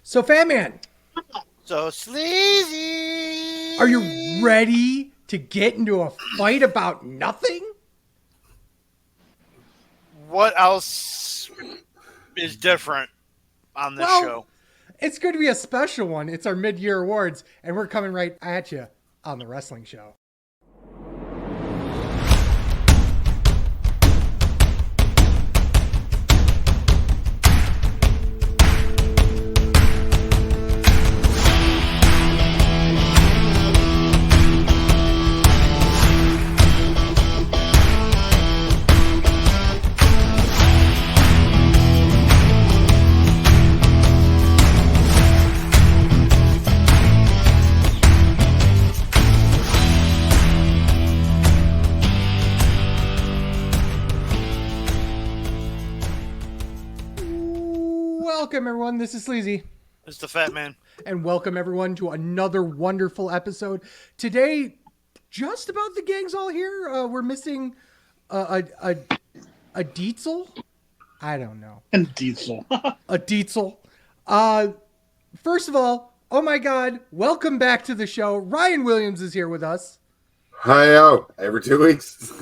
So, Fat Man, So sleazy. are you ready to get into a fight about nothing? What else is different on this show? It's going to be a special one. It's our mid-year awards, and we're coming right at you on the wrestling show. Welcome, everyone. This is Sleazy. It's the Fat Man. And welcome, everyone, to another wonderful episode. Today, just about the gang's all here. We're missing a Dietzel. I don't know. And Dietzel. A Dietzel. First of all, oh my God, welcome back to the show. Ryan Williams is here with us. Hi, every 2 weeks.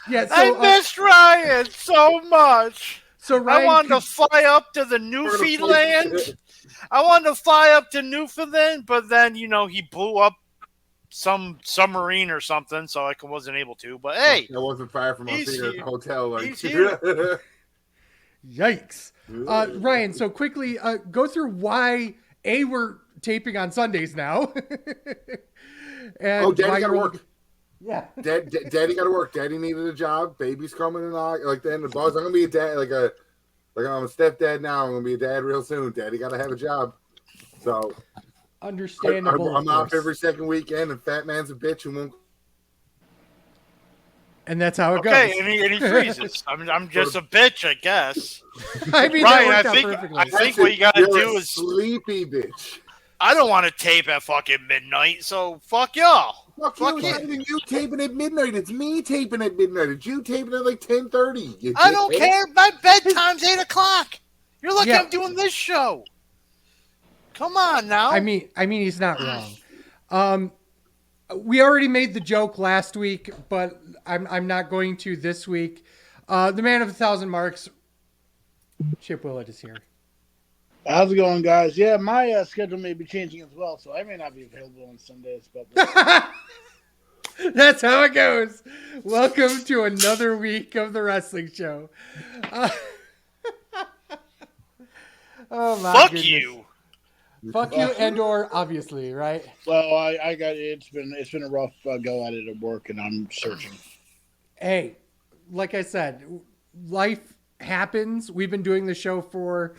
Yeah, so, I missed Ryan so much. So Ryan, I wanted to fly up to the Newfoundland. I wanted to fly up to Newfoundland, but then, he blew up some submarine or something, so I wasn't able to. But hey, I wasn't far from us here at the hotel. He's here. Yikes. Ryan, so quickly, go through why, we're taping on Sundays now. And Daddy got to work. Yeah. Daddy got to work. Daddy needed a job. Baby's coming and all. Like, then the boss, I'm going to be a dad, like I'm a stepdad now. I'm going to be a dad real soon. Daddy got to have a job. So. Understandable. I'm off every second weekend, and Fat Man's a bitch and won't. And that's how it goes. Okay, and he freezes. I'm just a bitch, I guess. I mean, Ryan, I think what you got to do is sleepy bitch. I don't want to tape at fucking midnight, so fuck y'all. Fuck you. It's not even you taping at midnight. It's me taping at midnight. It's you taping at like 10:30. I don't care. My bedtime's 8 o'clock. You're lucky I'm doing this show. Come on now. I mean, he's not wrong. We already made the joke last week, but I'm not going to this week. The man of 1,000 marks, Chip Willett, is here. How's it going, guys? Yeah, my schedule may be changing as well, so I may not be available on Sundays. But that's how it goes. Welcome to another week of the wrestling show. Oh my Fuck goodness. you. Fuck you, and/or obviously, right? Well, I got it's been a rough go at it at work, and I'm searching. Hey, like I said, life happens. We've been doing the show for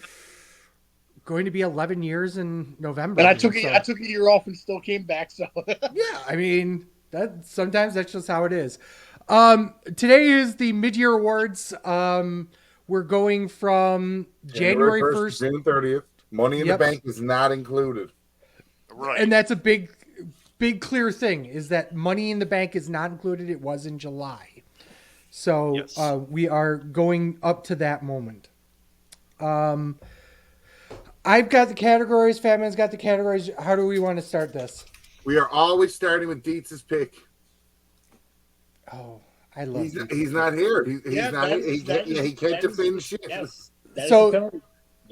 going to be 11 years in November. And I took a year off and still came back. So yeah, I mean sometimes that's just how it is. Today is the mid-year awards. We're going from January 1st, June 30th. Money in the bank is not included. Right. And that's a big clear thing, is that Money in the Bank is not included. It was in July. So yes. We are going up to that moment. I've got the categories. Fat Man's got the categories. How do we want to start this? We are always starting with Dietz's pick. Oh, I love it. He's not here. He can't defend shit. Yes, so,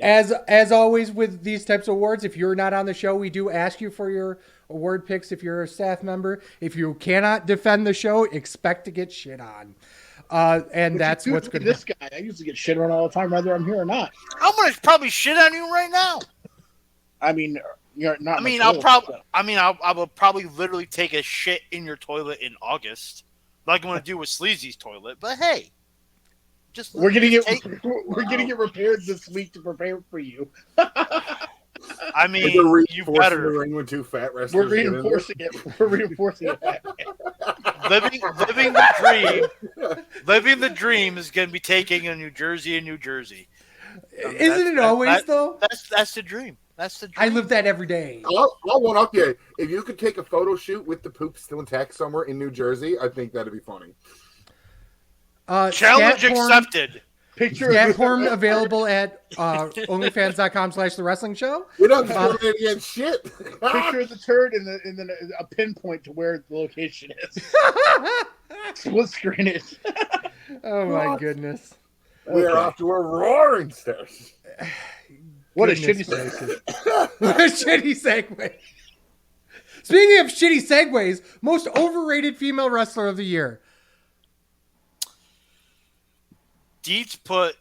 as always with these types of awards, if you're not on the show, we do ask you for your award picks if you're a staff member. If you cannot defend the show, expect to get shit on. And that's what's good. This guy, I used to get shit on all the time, whether I'm here or not. I'm gonna probably shit on you right now. I mean, you're not. I will probably literally take a shit in your toilet in August, like I'm gonna do with Sleazy's toilet. But hey, we're getting it repaired this week to prepare for you. I mean, you better. The ring with two fat wrestlers. We're reinforcing it. Living the dream. Living the dream is going to be taking a New Jersey in New Jersey. Isn't it always though? That's the dream. That's the dream. I live that every day. I'll one up you. If you could take a photo shoot with the poop still intact somewhere in New Jersey, I think that'd be funny. Challenge accepted. Picture Platform available at onlyfans.com/The Wrestling Show. We don't discriminate against shit. picture of the turd and then a pinpoint to where the location is. Split screen it. Oh my goodness. We're Okay. off to a roaring start. What a Goodness shitty gracious. What a shitty segue. Speaking of shitty segues, most overrated female wrestler of the year. Deets put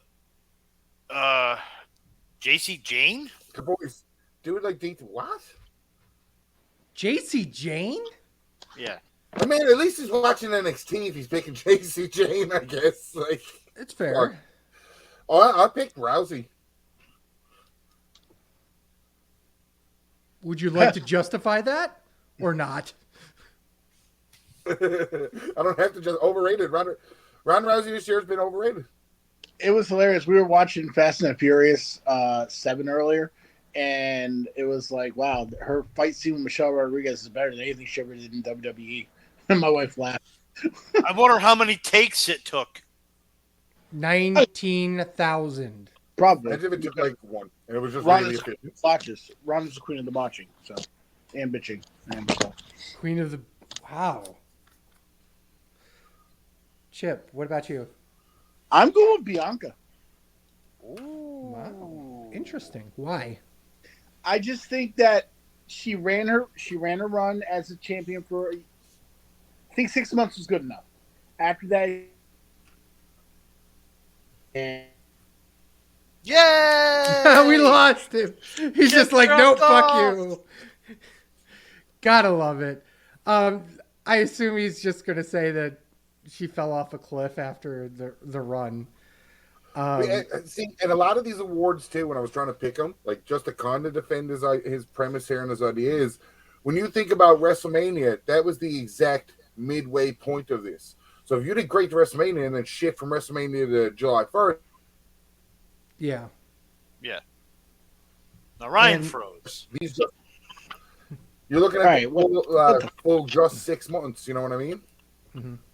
JC Jane? The boys do it like they what? JC Jane? Yeah. I mean, at least he's watching NXT if he's picking JC Jane, I guess. Like, It's fair. I picked Rousey. Would you like to justify that or not? I don't have to just overrated. Ronda Rousey this year has been overrated. It was hilarious. We were watching Fast and the Furious 7 earlier, and it was like, wow, her fight scene with Michelle Rodriguez is better than anything she ever did in WWE. And my wife laughed. I wonder how many takes it took. 19,000. Probably. I think it took like one, and it was just Ronda's really efficient. botches. Ronda's the queen of the botching, so and bitching. And so. Queen of the... Wow. Chip, what about you? I'm going with Bianca. Wow. Interesting. Why? I just think that she ran her run as a champion for, I think 6 months was good enough. After that, and Yay! We lost him. He's just like, nope, dropped fuck off. you. Gotta love it. I assume he's just gonna say that she fell off a cliff after the run. See, and a lot of these awards too, when I was trying to pick them, like just to kind of defend his premise here and his ideas, when you think about WrestleMania, that was the exact midway point of this. So if you did great to WrestleMania and then shit from WrestleMania to July 1st, Yeah. Yeah. Now Ryan And- froze. these just, you're looking at Right, full just 6 months. You know what I mean?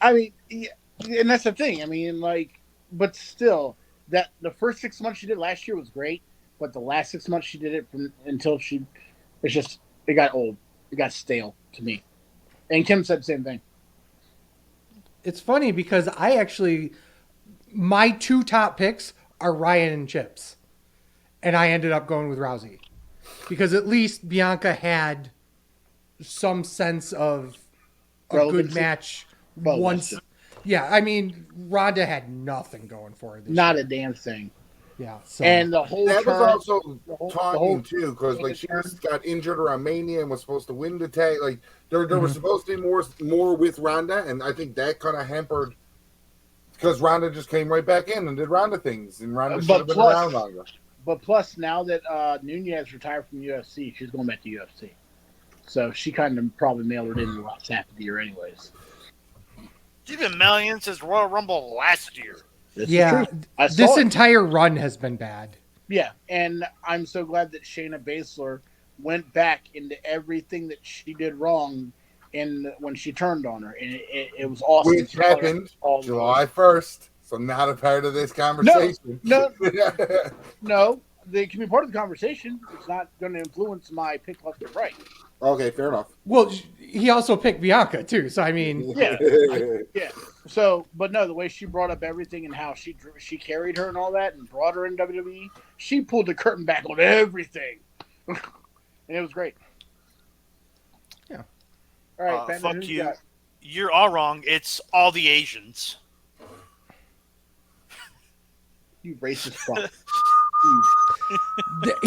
I mean, yeah, and that's the thing. I mean, like, but still, that the first 6 months she did last year was great, but the last 6 months she did it until it got old, it got stale to me. And Kim said the same thing. It's funny because my two top picks are Ryan and Chips. And I ended up going with Rousey. Because at least Bianca had some sense of a Relevancy. good match Well, once. that's Yeah, I mean, Ronda had nothing going for her this Not year. a damn thing. Yeah. So. And the whole That was turn, also the whole- taunting too, because like she got injured around Mania and was supposed to win the tag. Like there was supposed to be more with Ronda, and I think that kind of hampered because Ronda just came right back in and did Ronda things, and Ronda should have been around longer. But plus, now that Nunez retired from UFC, she's going back to UFC. So she kind of probably mailed it in the last half of the year, anyways. She's been million since Royal Rumble last year. This yeah, is true. I saw this it. entire run has been bad. Yeah, and I'm so glad that Shayna Baszler went back into everything that she did wrong when she turned on her, and it was awesome. Which happened July 1st, so not a part of this conversation. No, they can be part of the conversation. It's not going to influence my pick left or right. Okay, fair enough. Well, he also picked Bianca, too. So, I mean, Yeah, yeah. So, but no, the way she brought up everything and how she carried her and all that and brought her in WWE, she pulled the curtain back on everything, and it was great. Yeah. All right, Batman, Fuck who you. got? You're all wrong. It's all the Asians. You racist fuck.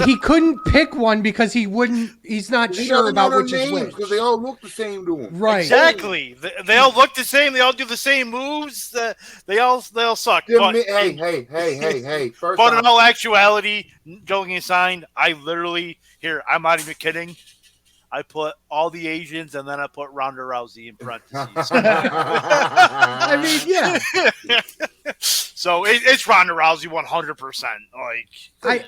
he couldn't pick one because he's not He sure doesn't know about their which is names which. because they all look the same to him. Right. Exactly. They all look the same. They all do the same moves. They all suck. But, Hey. First but off, in all actuality, joking aside, I'm not even kidding. I put all the Asians and then I put Ronda Rousey in parentheses. I mean, yeah. So it's Ronda Rousey 100%. Like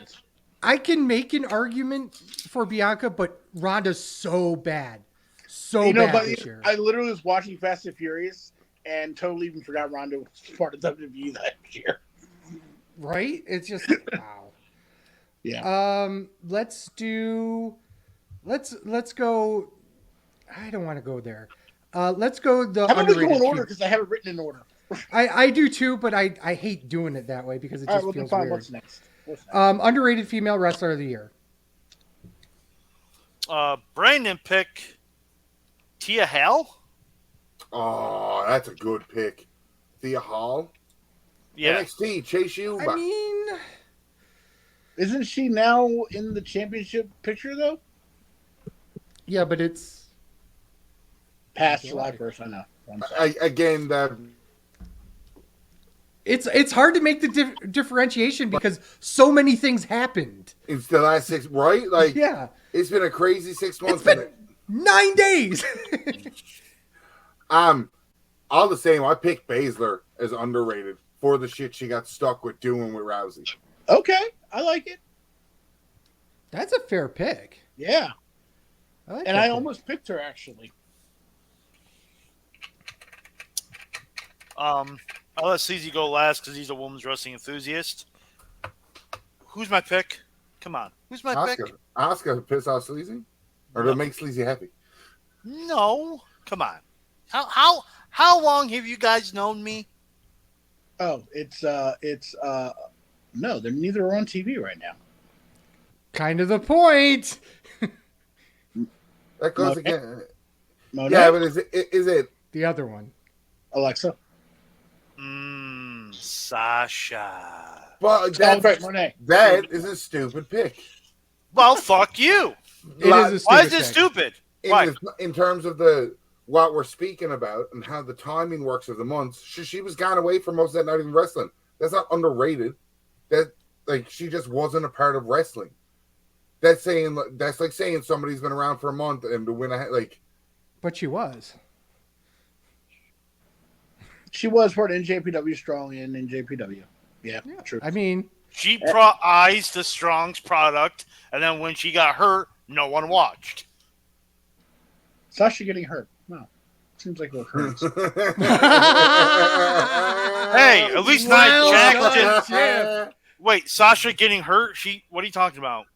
I can make an argument for Bianca, but Ronda's so bad. So bad but this year. I literally was watching Fast and Furious and totally even forgot Ronda was part of WWE last year. right? It's just wow. Yeah. Let's go. I don't want to go there. Let's go the How about we go underrated. in order because I have it written in order. I do too, but I hate doing it that way because it All right, just well then feels fine. weird. What's next? Underrated female wrestler of the year. Brandon pick Tia Hall. Oh, that's a good pick. Thea Hall. Yeah. NXT, Chase U. I mean, isn't she now in the championship picture though? Yeah, but it's past July 1st. I know. Again, it's hard to make the differentiation because so many things happened. It's the last 6, right? Like, yeah, it's been a crazy 6 months. It's been 9 days. All the same, I picked Baszler as underrated for the shit she got stuck with doing with Rousey. Okay, I like it. That's a fair pick. Yeah. I almost picked her actually. I'll let Sleazy go last because he's a women's wrestling enthusiast. Who's my pick? Come on. Who's my pick? Asuka piss off Sleazy? Or to make Sleazy happy? No. Come on. How long have you guys known me? Oh, no, they're neither on TV right now. Kind of the point. That goes again. Monet? Yeah, but is it the other one? Alexa. Sasha. Well, that is a stupid pick. Well, fuck you. Why is it stupid? In terms of what we're speaking about and how the timing works of the months, she was gone away for most of that night in wrestling. That's not underrated. That she just wasn't a part of wrestling. That's like saying somebody's been around for a month and to win But she was. She was part of NJPW Strong and NJPW. Yeah, true. I mean, she brought eyes to Strong's product, and then when she got hurt, no one watched. Sasha getting hurt. No. Seems like a occurrence. Hey, at least not Jack. Wait, Sasha getting hurt? What are you talking about?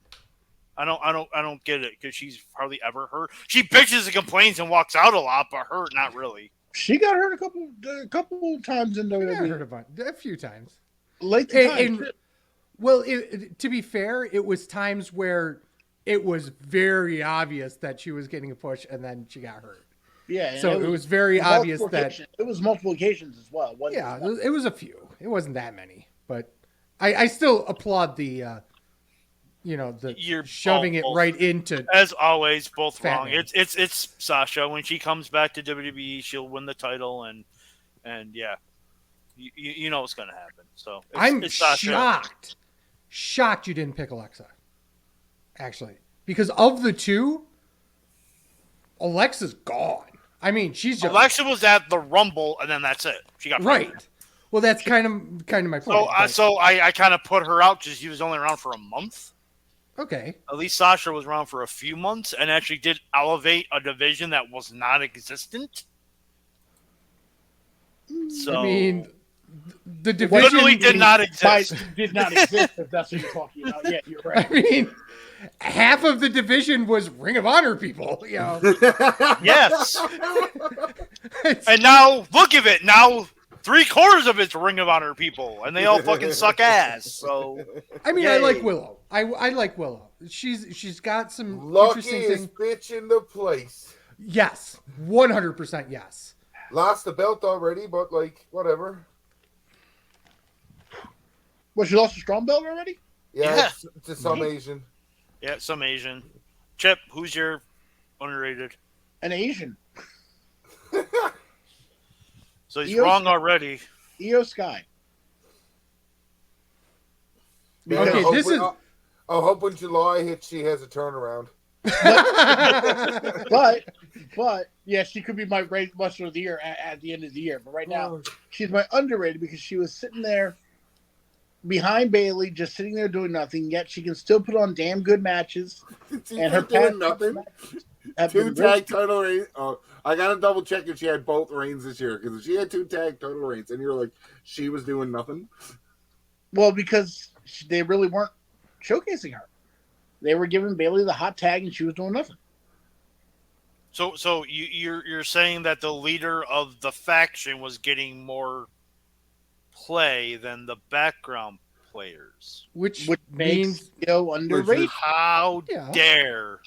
I don't get it because she's hardly ever hurt. She bitches and complains and walks out a lot, but hurt, not really. She got hurt a couple times in WWE. Hurt a few times. Late time. Well, to be fair, it was times where it was very obvious that she was getting a push, and then she got hurt. Yeah. So it was very obvious that it was multiple occasions as well. It was a few. It wasn't that many, but I still applaud the. You're shoving it right into. As always, both wrong. Man. It's Sasha. When she comes back to WWE, she'll win the title, and yeah, you know what's gonna happen. So I'm it's Sasha. Shocked you didn't pick Alexa. Actually, because of the two, Alexa's gone. I mean, Alexa was at the Rumble, and then that's it. She got right. Well, that's kind of my point. So I kind of put her out because she was only around for a month. Okay. At least Sasha was around for a few months and actually did elevate a division that was not existent. So I mean, the division literally did not exist. Did not exist. If that's what you're talking about. Yeah, you're right. I mean, half of the division was Ring of Honor people. Yes. And now look at it. Now 3/4 of it's Ring of Honor people, and they all fucking suck ass. So I mean, I like Willow. I like Willow. She's got some luckiest interesting bitch in the place. Yes, 100% yes. Lost the belt already, but whatever. Well, she lost a strong belt already? Yeah. To some Asian. Yeah, some Asian. Chip, who's your underrated? An Asian. So he's wrong already. Io Sky. Okay, this is. I hope when July hits, she has a turnaround. But yeah, she could be my great wrestler of the year at the end of the year. But right now, she's my underrated because she was sitting there behind Bailey, just sitting there doing nothing. Yet she can still put on damn good matches. And her doing nothing. 2 tag title reigns. Oh, I gotta double check if she had both reigns this year because if she had 2 tag title reigns, and you're like, she was doing nothing. Well, because they really weren't showcasing her. They were giving Bailey the hot tag, and she was doing nothing. So you're saying that the leader of the faction was getting more play than the background players, which makes means underrated. How dare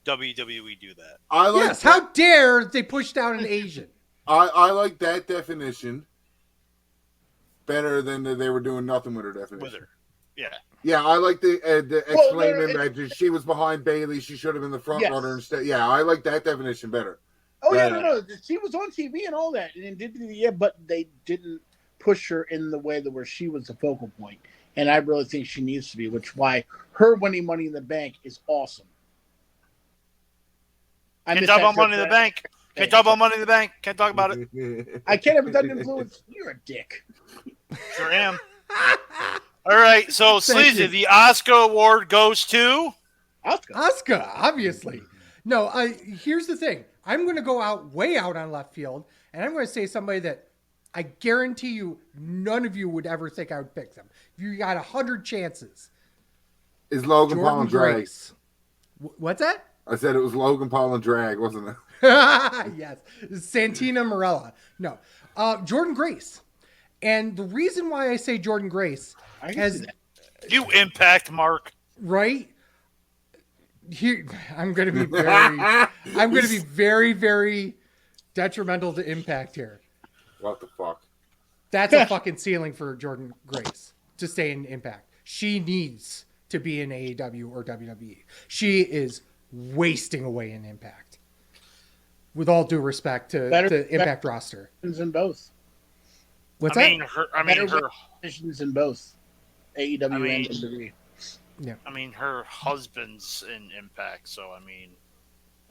WWE do that? Yes, how dare they push down an Asian? I like that definition better than they were doing nothing with her definition. With her, yeah. Yeah, I like the explaining that she was behind Bailey. She should have been the front runner instead. Yeah, I like that definition better. Oh yeah, no. She was on TV and all that, and but they didn't push her in the way that where she was the focal point. And I really think she needs to be, which why her winning Money in the Bank is awesome. Can't talk about Money in the Bank. Can't talk about Money in the Bank. Can't talk about it. I can't have done influence. You're a dick. Sure am. All right, so Sleazy, the Oscar award goes to Oscar, obviously. No, here's the thing. I'm going to go way out on left field, and I'm going to say somebody that I guarantee you none of you would ever think I would pick them. If you got 100 chances. Is Logan Paul and Drag? What's that? I said it was Logan Paul and Drag, wasn't it? Yes. Santina Morella. No. Jordan Grace. And the reason why I say Jordan Grace has... You Impact, Mark. Right? Here, I'm going to be very, very detrimental to Impact here. What the fuck? That's a fucking ceiling for Jordan Grace to stay in Impact. She needs to be in AEW or WWE. She is wasting away in Impact. With all due respect to the Impact roster. In both. What's that? Her positions in both AEW and WWE. Yeah. I mean, her husband's in Impact, so I mean.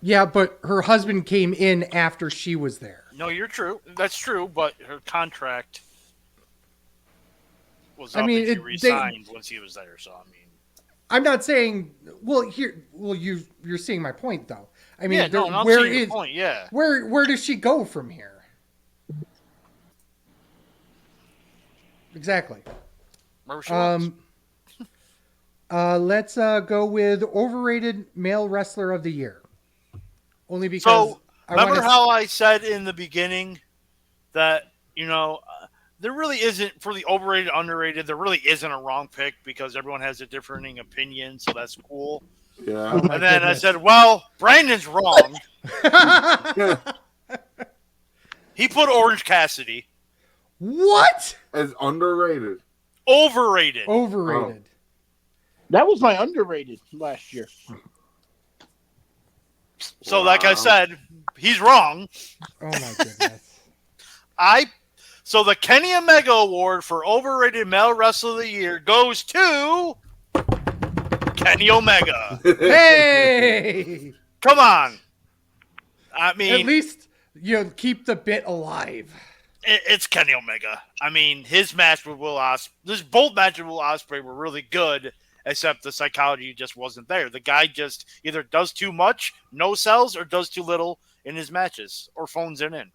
Yeah, but her husband came in after she was there. No, you're true. That's true, but her contract was up and she resigned once he was there, so I mean. I'm not saying. You're seeing my point, though. I mean, where does she go from here? Exactly. Let's go with overrated male wrestler of the year. Only because. So remember how I said in the beginning that there really isn't for the overrated, underrated. There really isn't a wrong pick because everyone has a differing opinion, so that's cool. Yeah. And then I said, well, Brandon's wrong. He put Orange Cassidy. What? As underrated. Overrated. Oh. That was my underrated last year. So, like I said, he's wrong. Oh my goodness. So the Kenny Omega Award for overrated male wrestler of the year goes to Kenny Omega. Hey! Come on. I mean, at least keep the bit alive. It's Kenny Omega. I mean, his match with Will Ospreay, both matches with Will Ospreay were really good, except the psychology just wasn't there. The guy just either does too much, no sells, or does too little in his matches, or phones it in.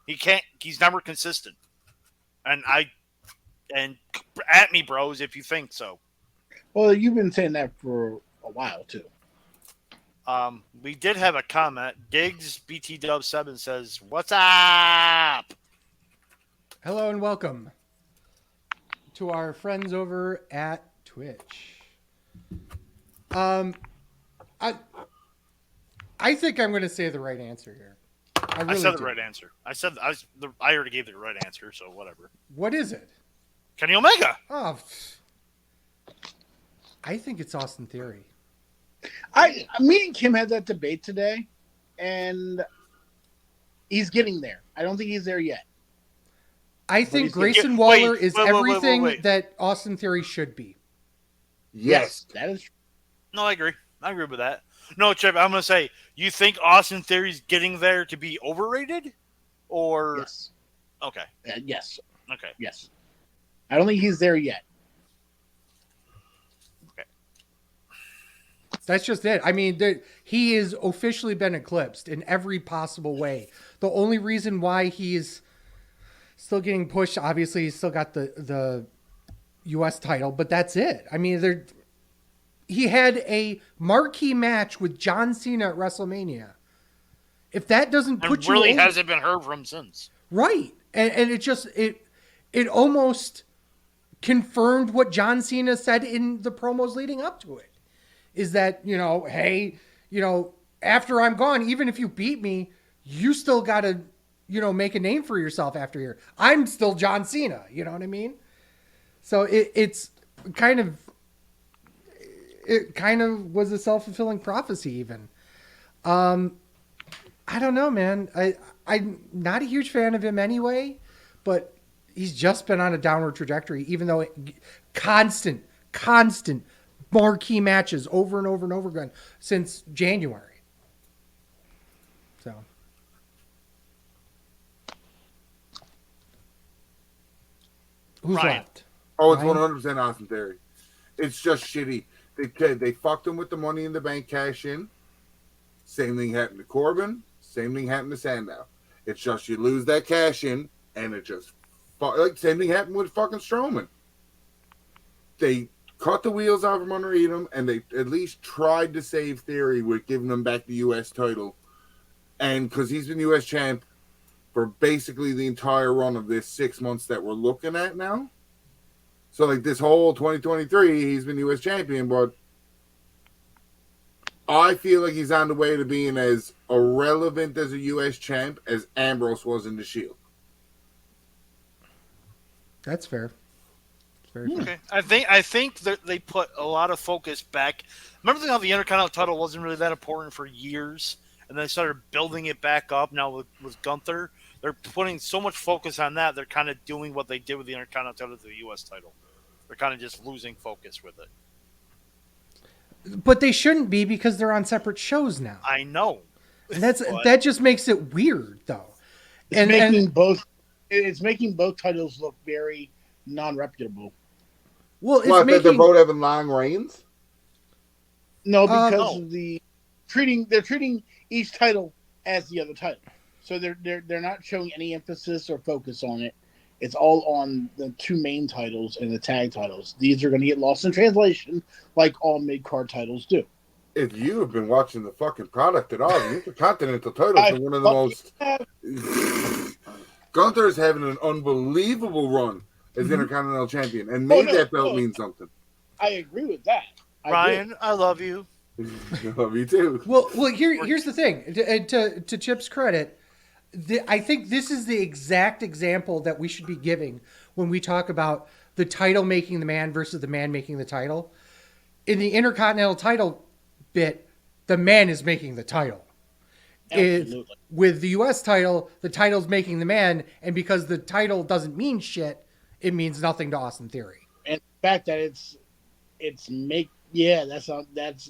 He's never consistent. And at me, bros, if you think so. Well, you've been saying that for a while, too. We did have a comment. Diggs BT Dub 7 says, "What's up?" Hello and welcome to our friends over at Twitch. I think I'm going to say the right answer here. I said the right answer. I already gave the right answer, so whatever. What is it? Kenny Omega. Oh, I think it's Austin Theory. Me and Kim had that debate today, and he's getting there. I don't think he's there yet. I think Grayson Waller is everything that Austin Theory should be. Yes, that is. No, I agree. I agree with that. No, Chip, I'm going to say, you think Austin Theory's getting there to be overrated? Or... Yes. Okay. Yes. Okay. Yes. I don't think he's there yet. Okay. That's just it. I mean, he has officially been eclipsed in every possible way. The only reason why he's still getting pushed, obviously, he's still got the U.S. title, but that's it. I mean, he had a marquee match with John Cena at WrestleMania. If that doesn't put and really you over, hasn't been heard from since. right, and it almost confirmed what John Cena said in the promos leading up to it, is that, hey, after I'm gone, even if you beat me, you still got to, make a name for yourself after here. I'm still John Cena. You know what I mean? So it kind of was a self-fulfilling prophecy even. I don't know, man. I'm not a huge fan of him anyway, but he's just been on a downward trajectory, even though constant marquee matches over and over and over again since January. So. Who's Ryan. left? Oh, it's Ryan? 100% Austin Theory. It's just shitty. They fucked him with the Money in the Bank cash in. Same thing happened to Corbin. Same thing happened to Sandow. It's just you lose that cash in, and it just same thing happened with fucking Strowman. They cut the wheels off from underneath him, and they at least tried to save Theory with giving him back the U.S. title. And because he's been U.S. champ for basically the entire run of this 6 months that we're looking at now. So, this whole 2023, he's been U.S. champion, but I feel like he's on the way to being as irrelevant as a U.S. champ as Ambrose was in the Shield. That's fair. Very fair. Okay, I think that they put a lot of focus back. Remember how the Intercontinental title wasn't really that important for years, and then they started building it back up. Now with Gunther, they're putting so much focus on that. They're kind of doing what they did with the Intercontinental title to the U.S. title. They're kind of just losing focus with it. But they shouldn't be, because they're on separate shows now. I know. And that just makes it weird, though. It's making both titles look very non-reputable. Well, They're both having long reigns? No, because of they're treating each title as the other title. So they're not showing any emphasis or focus on it. It's all on the two main titles and the tag titles. These are going to get lost in translation, like all mid-card titles do. If you have been watching the fucking product at all, the Intercontinental titles are one of the most... Gunther is having an unbelievable run as Intercontinental Champion, and that belt mean something. I agree with that. Ryan, I love you. I love you too. Well, here's the thing. To Chip's credit, I think this is the exact example that we should be giving when we talk about the title making the man versus the man making the title. In the Intercontinental title bit, the man is making the title. With the U.S. title, the title's making the man, and because the title doesn't mean shit, it means nothing to Austin Theory. And the fact that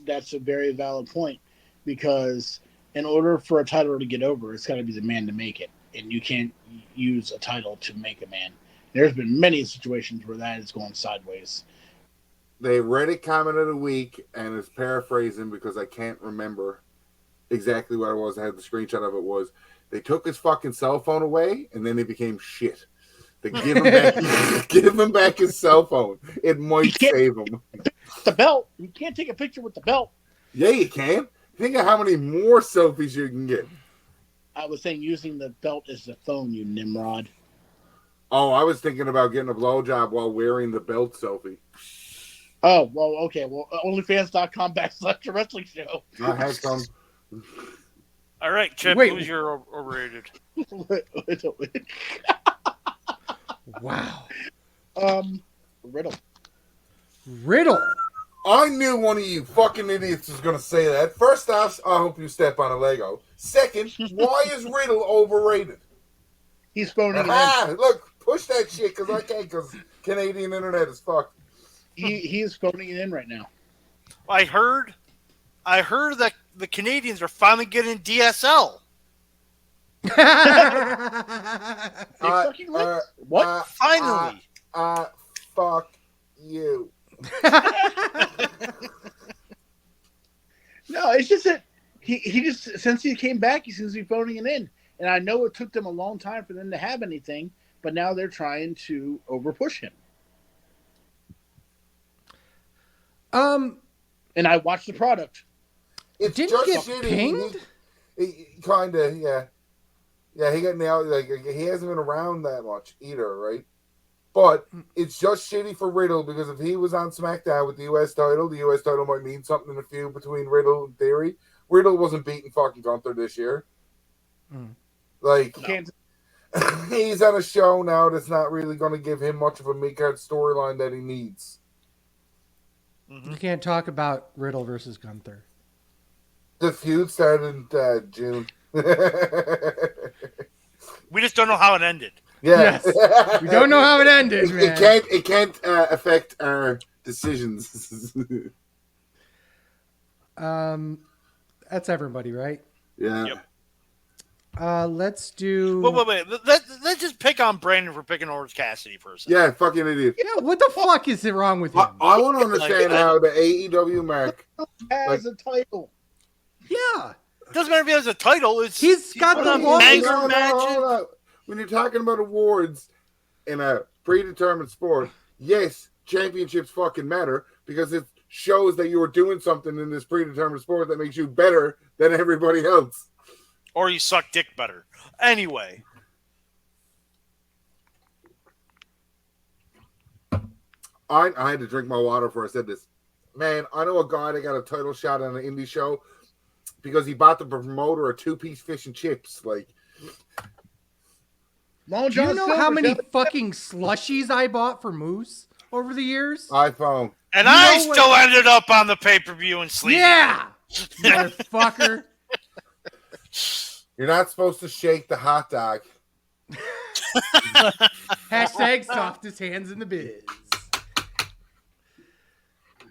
that's a very valid point, because in order for a title to get over, it's got to be the man to make it, and you can't use a title to make a man. There's been many situations where that is going sideways. The Reddit comment of the week, and it's paraphrasing because I can't remember exactly what it was. I had the screenshot of it. Was they took his fucking cell phone away, and then they became shit. They give him back his cell phone. It might save him. The belt. You can't take a picture with the belt. Yeah, you can. Think of how many more selfies you can get. I was saying using the belt as the phone, you Nimrod. Oh, I was thinking about getting a blowjob while wearing the belt selfie. Oh, well, okay. Well, onlyfans.com/wrestling show. I had some. All right, Chip, who's your overrated? Wow. Riddle. I knew one of you fucking idiots was going to say that. First off, I hope you step on a Lego. Second, why is Riddle overrated? He's phoning it in. Look, push that shit, because I can't, because Canadian internet is fucked. He is phoning it in right now. I heard that the Canadians are finally getting DSL. What? Finally. Fuck you. No, it's just that he just, since he came back, he seems to be phoning it in. And I know it took them a long time for them to have anything, but now they're trying to overpush him. And I watched the product. It's Didn't just he get shitty. pinged? He kind of, yeah. Yeah, he got nailed. Like, he hasn't been around that much either, right? But it's just shitty for Riddle because if he was on SmackDown with the U.S. title might mean something in the feud between Riddle and Theory. Riddle wasn't beating fucking Gunther this year. Like, he's on a show now that's not really going to give him much of a mid-card storyline that he needs. You can't talk about Riddle versus Gunther. The feud started in June. We just don't know how it ended. Yeah. Yes. We don't know how it ended, man. It can't affect our decisions. That's everybody, right? Yeah. Yep. Let's do. Wait. Let's just pick on Brandon for picking Orange Cassidy for a second. Yeah, fucking idiot. Yeah, what the fuck is wrong with him? I want to understand how the AEW mark Has a title. Yeah. Doesn't matter if he has a title. He's got the longest. hold on. When you're talking about awards in a predetermined sport, yes, championships fucking matter because it shows that you are doing something in this predetermined sport that makes you better than everybody else. Or you suck dick better. Anyway. I had to drink my water before I said this. Man, I know a guy that got a title shot on an indie show because he bought the promoter a 2-piece fish and chips. Like, Long Do you John know Silver how many said- fucking slushies I bought for Moose over the years? iPhone. And You I know what- still ended up on the pay-per-view and sleeping. Yeah, motherfucker. You're not supposed to shake the hot dog. Hashtag softest hands in the biz.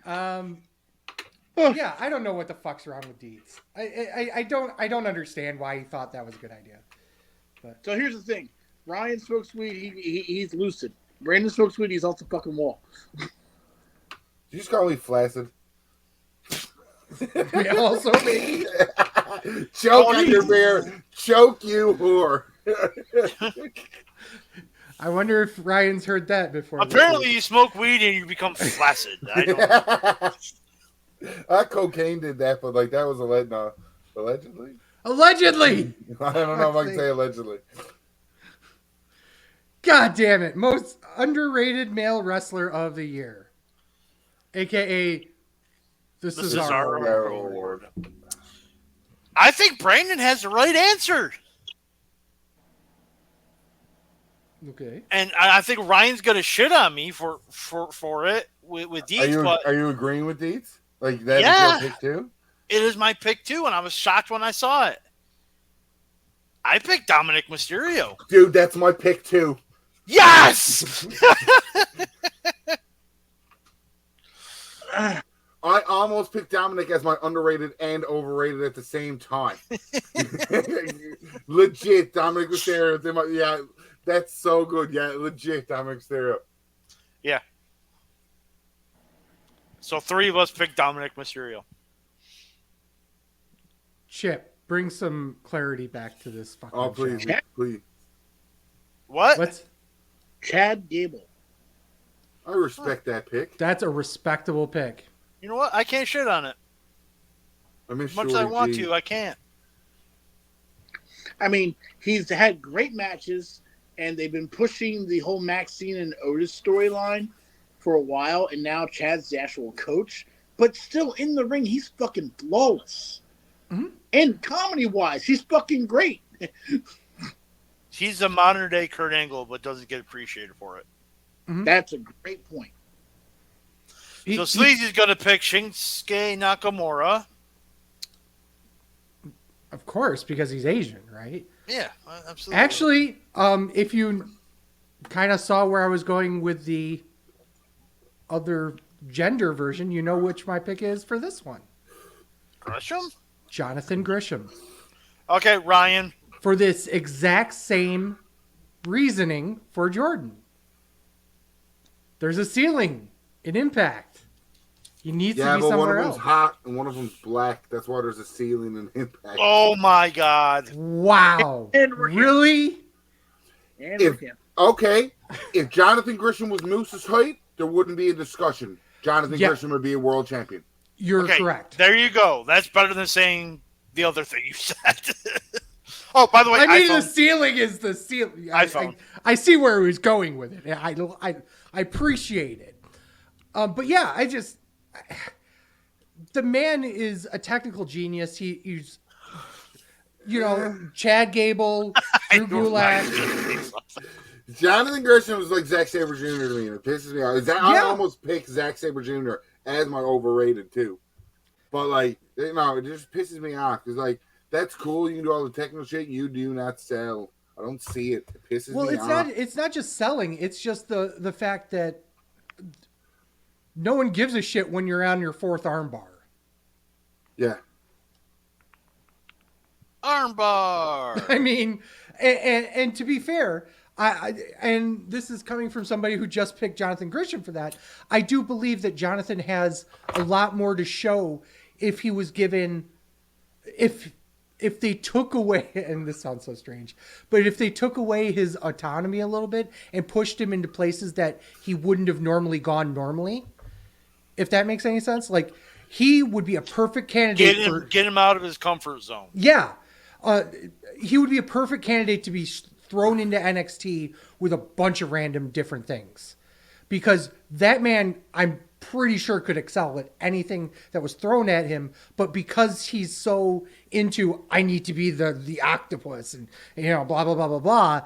Yeah, I don't know what the fuck's wrong with Deeds. I don't understand why he thought that was a good idea. So here's the thing: Ryan smokes weed. He's lucid. Brandon smokes weed. He's off the fucking wall. Did you just call me flaccid? We also made Choke on your beer. Choke you, whore. I wonder if Ryan's heard that before. Apparently you smoke weed and you become flaccid. I don't Cocaine did that, but like that was allegedly. Allegedly. I don't know if I can say allegedly. God damn it! Most underrated male wrestler of the year, aka the Cesaro Award. I think Brandon has the right answer. Okay. And I think Ryan's gonna shit on me for it with Deeds, but Are you agreeing with Deeds? Like that Yeah. is your pick too? it is my pick too, and I was shocked when I saw it. I picked Dominic Mysterio. Dude, that's my pick too. Yes! I almost picked Dominic as my underrated and overrated at the same time. Legit, Dominic Mysterio. Yeah, that's so good. Yeah, legit, Dominic Mysterio. Yeah. So 3 of us picked Dominic Mysterio. Chip, bring some clarity back to this fucking Oh, please, show. please. What? What's Chad Gable. I respect that pick. That's a respectable pick. You know what? I can't shit on it. I mean, As much as I want to, I can't. I mean, he's had great matches, and they've been pushing the whole Maxine and Otis storyline for a while, and now Chad's the actual coach. But still, in the ring, he's fucking flawless. Mm-hmm. And comedy-wise, he's fucking great. He's a modern day Kurt Angle, but doesn't get appreciated for it. Mm-hmm. That's a great point. So Sleazy's going to pick Shinsuke Nakamura. Of course, because he's Asian, right? Yeah, absolutely. Actually, if you kind of saw where I was going with the other gender version, you know which my pick is for this one. Gresham? Jonathan Grisham. Okay, Ryan. For this exact same reasoning for Jordan. There's a ceiling in Impact. He needs to Yeah, be but one somewhere of them's else. hot and one of them's black. That's why there's a ceiling in Impact. Oh my God. Wow. And we're here. Really? And If- with him. Okay, if Jonathan Grisham was Moose's height, there wouldn't be a discussion. Jonathan Gresham would be a world champion. You're correct. There you go. That's better than saying the other thing you said. Oh, by the way, I mean, iPhone. the ceiling is the ceiling. iPhone. I see where he was going with it. I appreciate it. But yeah, the man is a technical genius. He's, Chad Gable, Drew Gulak. Jonathan Gresham was like Zack Sabre Jr. to me, and it pisses me off. I almost picked Zack Sabre Jr. as my overrated too, but like, it just pisses me off because like that's cool. You can do all the technical shit. You do not sell. I don't see it. It pisses me off. It's not just selling. It's just the fact that no one gives a shit when you're on your fourth armbar. Yeah. Armbar. I mean, and to be fair, and this is coming from somebody who just picked Jonathan Gresham for that. I do believe that Jonathan has a lot more to show if he was given, if they took away, and this sounds so strange, but if they took away his autonomy a little bit and pushed him into places that he wouldn't have normally gone normally, if that makes any sense, like he would be a perfect candidate get him out of his comfort zone. Yeah. He would be a perfect candidate to be thrown into NXT with a bunch of random different things, because that man, I'm pretty sure, could excel at anything that was thrown at him. But because he's so into, I need to be the octopus and blah blah blah blah blah,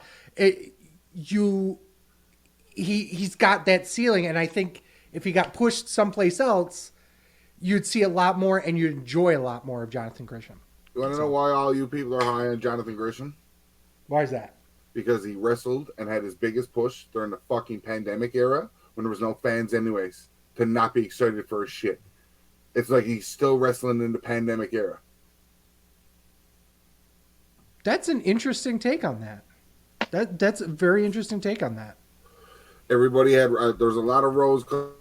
he's got that ceiling. And I think if he got pushed someplace else, you'd see a lot more and you'd enjoy a lot more of Jonathan Gresham. You want to know why all you people are high on Jonathan Gresham? Why is that? Because he wrestled and had his biggest push during the fucking pandemic era when there was no fans anyways, to not be excited for his shit. It's like he's still wrestling in the pandemic era. That's an interesting take on that. That's a very interesting take on that. Everybody had, there was a lot of rose cut.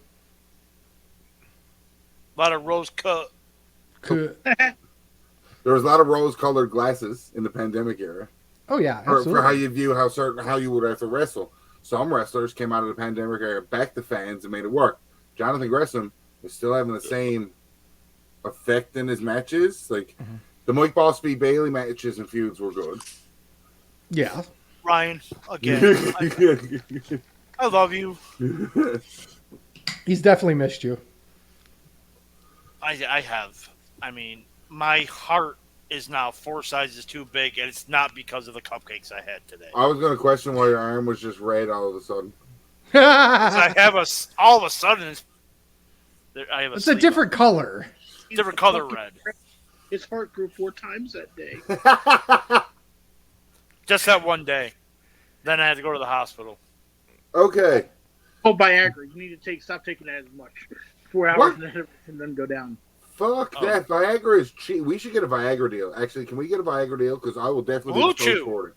There was a lot of rose-colored glasses in the pandemic era. Oh yeah, absolutely. For how you view how you would have to wrestle. Some wrestlers came out of the pandemic era back to fans and made it work. Jonathan Gresham is still having the same effect in his matches. Like the Mike Bossby Bailey matches and feuds were good. Yeah. Ryan, again, I love you. He's definitely missed you. I have. I mean, my heart is now 4 sizes too big, and it's not because of the cupcakes I had today. I was going to question why your arm was just red all of a sudden. I have all of a sudden, I have it's a different color. Different color red. His heart grew 4 times that day. Just that one day. Then I had to go to the hospital. Okay. Oh, Viagra. You need to stop taking that as much. 4 hours and then go down. Fuck that. Viagra is cheap. We should get a Viagra deal. Actually, can we get a Viagra deal? Because I will definitely Blue be Chew. for it.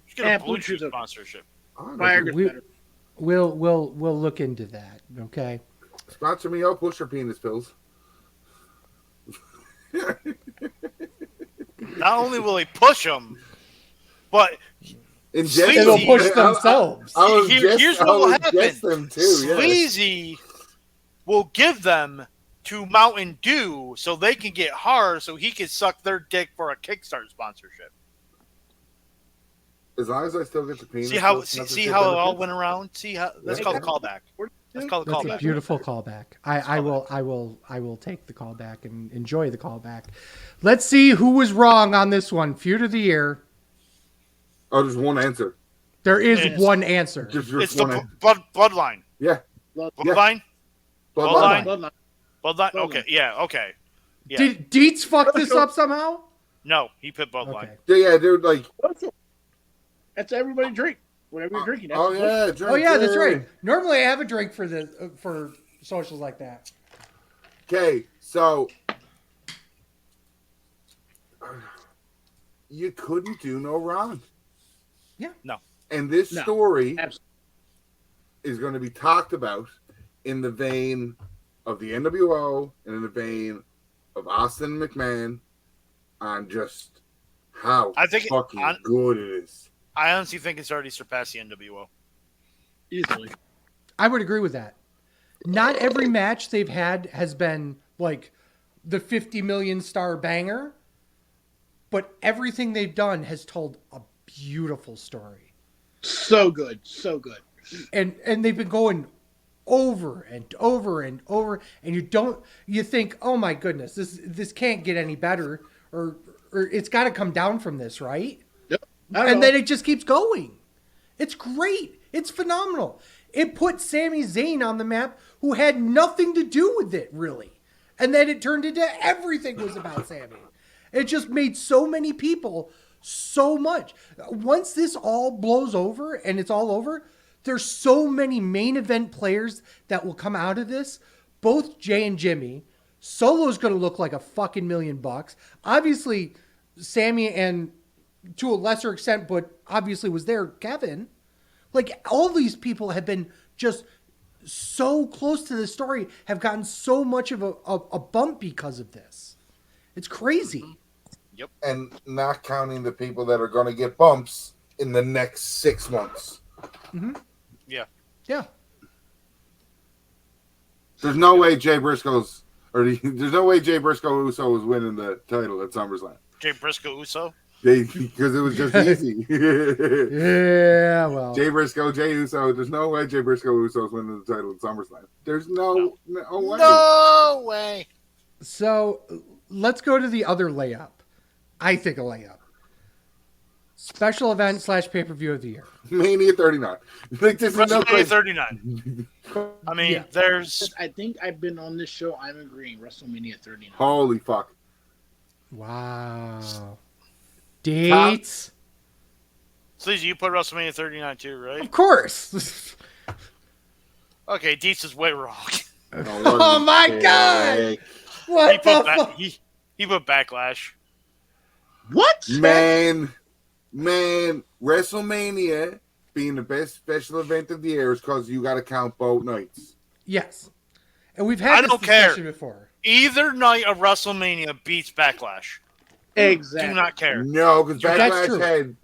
Let's get a Blue Chew sponsorship. Viagra's better. We'll look into that. Okay. Sponsor me. I'll push your penis pills. Not only will he push them, but it'll push themselves. Here's what will happen. Them too, Sleazy will give them to Mountain Dew so they can get hard so he can suck their dick for a Kickstarter sponsorship. As long as I still get the penis. See how it all went around? See how that's called a callback. That's called a callback. That's a beautiful callback. I will take the callback and enjoy the callback. Let's see who was wrong on this one. Feud of the year. Oh, there's one answer. There is one answer. It's the bloodline. Yeah. Bloodline? Bloodline. Okay. Yeah. Okay. Yeah. Did Dietz fuck this up somehow? No, he put bloodline. Okay. Yeah, dude. Like that's everybody drink. Whatever you're drinking. That's that's right. Normally, I have a drink for socials like that. Okay, so you couldn't do no wrong. Yeah. No. And this story is going to be talked about in the vein of the NWO and in the vein of Austin McMahon on just how fucking good it is. I honestly think it's already surpassed the NWO. Easily. I would agree with that. not every match they've had has been like the 50 million star banger, but everything they've done has told a beautiful story. So good. So good. And they've been going over and over and over, and you think, oh my goodness, this can't get any better, or it's got to come down from this, right? Yep. And then it just keeps going. It's great. It's phenomenal. It put Sami Zayn on the map, who had nothing to do with it, really. And then it turned into everything was about Sami. It just made so many people so much. Once this all blows over and it's all over, there's so many main event players that will come out of this. Both Jay and Jimmy. Solo's going to look like a fucking $1 million. Obviously, Sami, and to a lesser extent, but obviously was there, Kevin. Like, all these people have been just so close to the story, have gotten so much of a bump because of this. It's crazy. Yep. And not counting the people that are going to get bumps in the next 6 months. Mm-hmm. Yeah. Yeah. There's no way Jay Briscoe Uso is winning the title at SummerSlam. Jay Briscoe Uso? Because it was just easy. Yeah, well. Jay Briscoe, Jay Uso. There's no way Jay Briscoe Uso is winning the title at SummerSlam. There's no way. No way. So let's go to the other layup. I think a layup. Special event / pay-per-view of the year. Mania 39. Like, this is no WrestleMania question. 39. I mean, there's... I think I've been on this show. I'm agreeing. WrestleMania 39. Holy fuck. Wow. Dates? Sleazy, you put WrestleMania 39 too, right? Of course. Okay, Dietz is way wrong. Oh my god! What the fuck? He put Backlash. What? Man, WrestleMania being the best special event of the year is because you got to count both nights. Yes. And we've had this discussion before. Either night of WrestleMania beats Backlash. Exactly. Do not care. No, because That's true.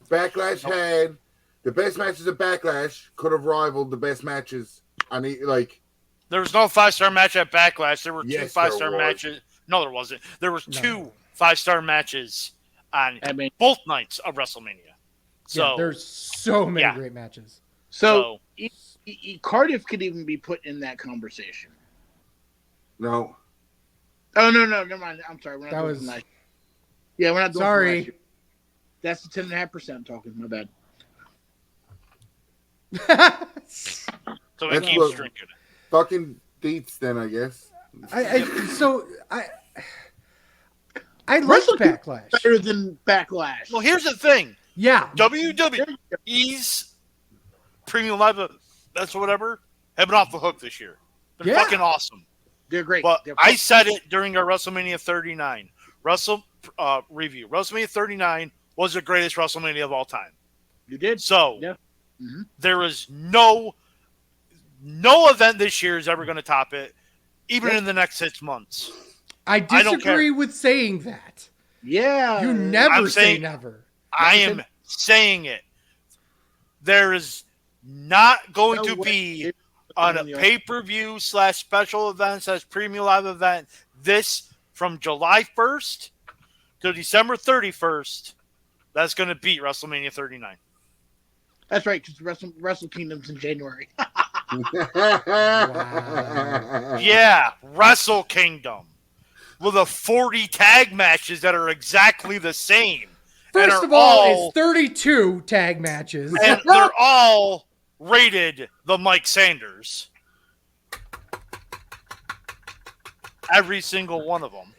Backlash had the best matches of Backlash could have rivaled the best matches. There was no 5-star match at Backlash. There were two Yes, 5-star there was. matches. No, there wasn't. There was two 5-star matches on I both nights of WrestleMania. So there's so many great matches. So Cardiff could even be put in that conversation. No. Oh no, never mind. I'm sorry. We're not doing was... last year. Yeah, we're not doing sorry. last year. That's the 10.5% talking. My bad. So we keep drinking. Fucking Dietz, then, I guess. I like Backlash. Better than Backlash. Well, here's the thing. Yeah. WWE's premium live events or whatever have been off the hook this year. They're fucking awesome. They're great. But I said it during our WrestleMania 39 review. WrestleMania 39 was the greatest WrestleMania of all time. You did. So there is no event this year is ever going to top it, even in the next 6 months. I disagree with saying that. Yeah. You never say never. I am saying it. There is not going to be on a pay-per-view / special event / premium live event this from July 1st to December 31st that's going to beat WrestleMania 39. That's right, because Wrestle Kingdom's in January. Wow. Yeah, Wrestle Kingdom. With the 40 tag matches that are exactly the same. First of all, it's 32 tag matches. And they're all rated the Mike Sanders. Every single one of them.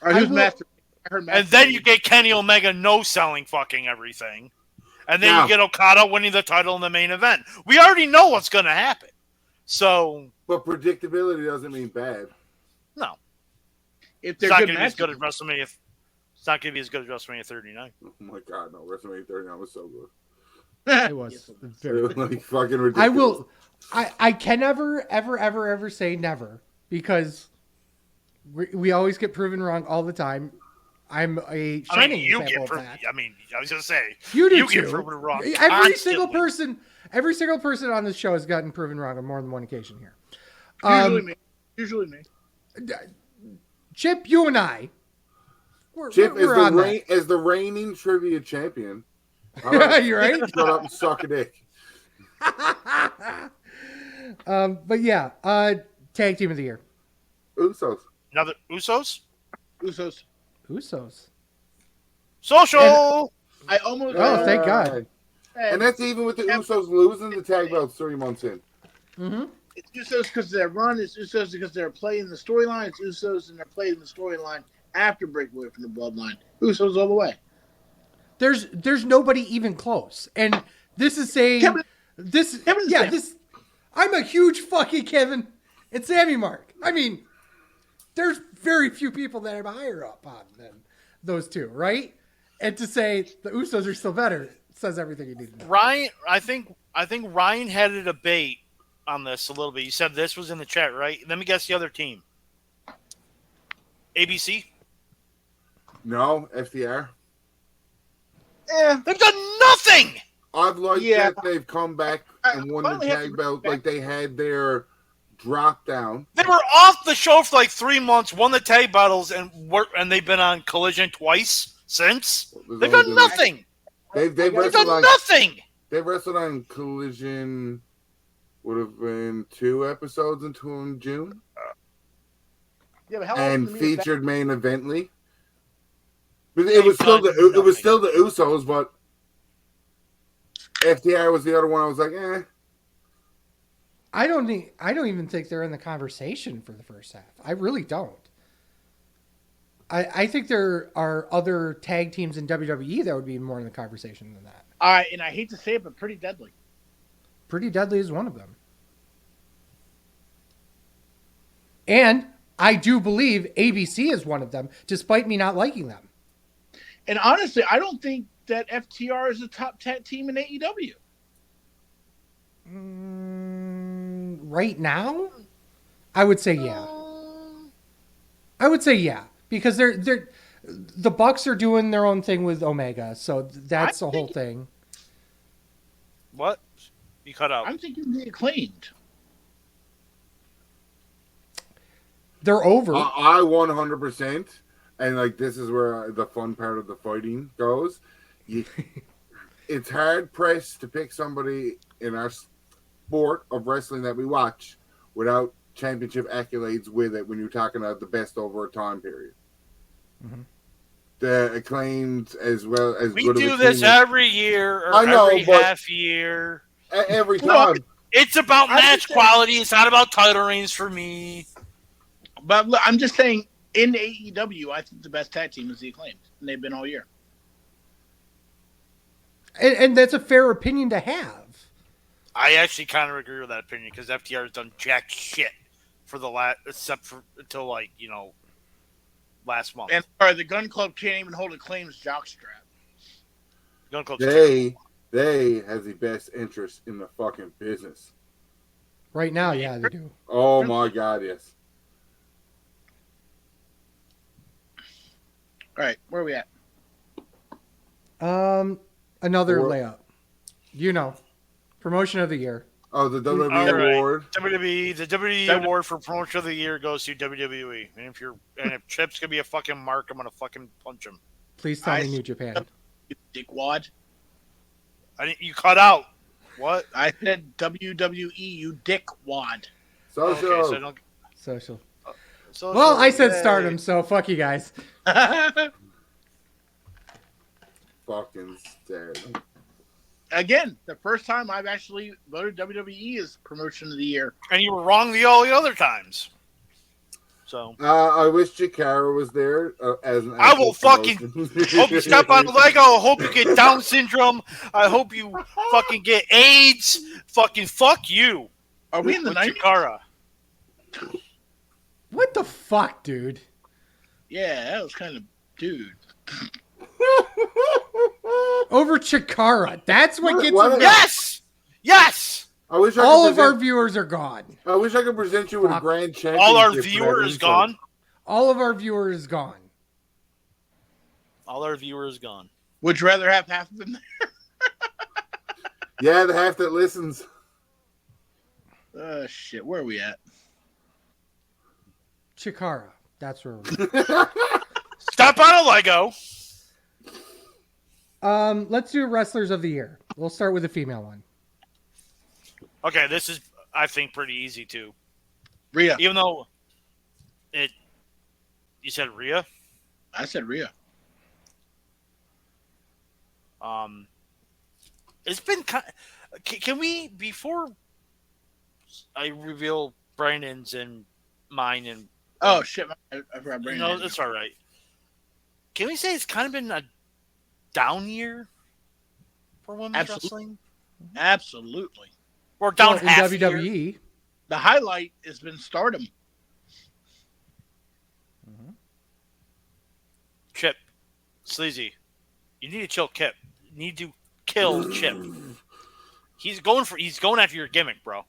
And then you get Kenny Omega no-selling fucking everything. And then you get Okada winning the title in the main event. We already know what's going to happen. So, but predictability doesn't mean bad. No. If it's not going to be as good as WrestleMania. It's not going to be as good as WrestleMania 39. Oh my god, no! WrestleMania 39 was so good. It was very it was like fucking ridiculous. I can never, ever say never, because we always get proven wrong all the time. I'm a shining example of that. I mean, I was going to say, you do you too. get proven wrong. Every single person Every single person on this show has gotten proven wrong on more than one occasion here. Usually me. Chip, you and I. Chip we're on is the reigning trivia champion. You're right. Shut up and suck a dick. But yeah, tag team of the year. Usos. Another Usos? Usos. Social! I almost. Oh, thank God. And that's even with the Usos losing the tag belts 3 months in. Mm-hmm. It's Usos because they're run. It's Usos because they're playing the storyline. It's Usos and they're playing the storyline after breakaway from the bloodline. Usos all the way. There's nobody even close. And this is saying I'm a huge fucking Kevin and Sammy Mark. I mean, there's very few people that I'm higher up on than those two, right? And to say the Usos are still better says everything you need to know. Ryan, I think Ryan had a debate on this a little bit. You said this was in the chat, right? Let me guess the other team. ABC? No, FTR. Yeah. They've done nothing! I've liked that they've come back and won the tag belt like they had their drop down. They were off the show for like 3 months, won the tag battles, and they've been on Collision twice since. They've done nothing. They've done nothing. They wrestled on Collision. Would have been 2 episodes in June. Yeah, but how and featured main evently. But it was still the Usos, but FTR was the other one. I was like, eh. I don't even think they're in the conversation for the first half. I really don't. I think there are other tag teams in WWE that would be more in the conversation than that. And I hate to say it, but Pretty Deadly. Pretty Deadly is one of them. And I do believe ABC is one of them, despite me not liking them. And honestly, I don't think that FTR is a top 10 team in AEW. Right now, I would say yeah. Because they're the Bucks are doing their own thing with Omega, so that's the whole thing. What? You cut out. I'm thinking the Acclaimed. They're over. I 100%, and like this is where the fun part of the fighting goes. It's hard pressed to pick somebody in our sport of wrestling that we watch without championship accolades with it when you're talking about the best over a time period. Mm-hmm. The Acclaimed as well as we do this every year or every half year. Every time. It's about match quality. It's not about title reigns for me. But look, I'm just saying, in AEW, I think the best tag team is the Acclaimed, and they've been all year. And that's a fair opinion to have. I actually kind of agree with that opinion because FTR has done jack shit for the except for until last month. And the Gun Club can't even hold Acclaim's jockstrap. Gun Club. They have the best interest in the fucking business. Right now, yeah, they do. Oh my God, yes. All right, where are we at? Another layup. Promotion of the year. Oh, the WWE award. WWE, the WWE award for promotion of the year goes to WWE. And if Chip's gonna be a fucking mark, I'm gonna fucking punch him. Please tell me New Japan. You dickwad. You cut out. What? I said WWE. You dickwad. Social. Okay, Social. Social. Well, I said Stardom, so fuck you guys. Fucking Stardom. Again, the first time I've actually voted WWE as promotion of the year. And you were wrong all the other times. So I wish Jakara was there as an. I will fucking hope you step on the Lego. I hope you get Down syndrome. I hope you fucking get AIDS. Fucking fuck you. Are we in the 90s? Jakara. What the fuck, dude? Yeah, that was kind of dude. Over Chikara. That's what gets him. Yes. I wish all of our viewers are gone. I wish I could present you with a grand championship. All our viewers is gone. All of our viewers is gone. All our viewers gone. Would you rather have half of them there? Yeah, the half that listens. Shit. Where are we at? Chikara. That's where we're Stop on a Lego. Let's do wrestlers of the year. We'll start with the female one. Okay, this is, I think, pretty easy too. Rhea. Even though you said Rhea. I said Rhea. It's been can we, before I reveal Brandon's and mine and Oh shit! I forgot Brandon. no, it's all right. Can we say it's kind of been a down year for women's wrestling? Absolutely. Or down in half WWE. year? The highlight has been Stardom. Chip, Sleazy, you need to chill. Kip, you need to kill Chip. He's going after your gimmick, bro.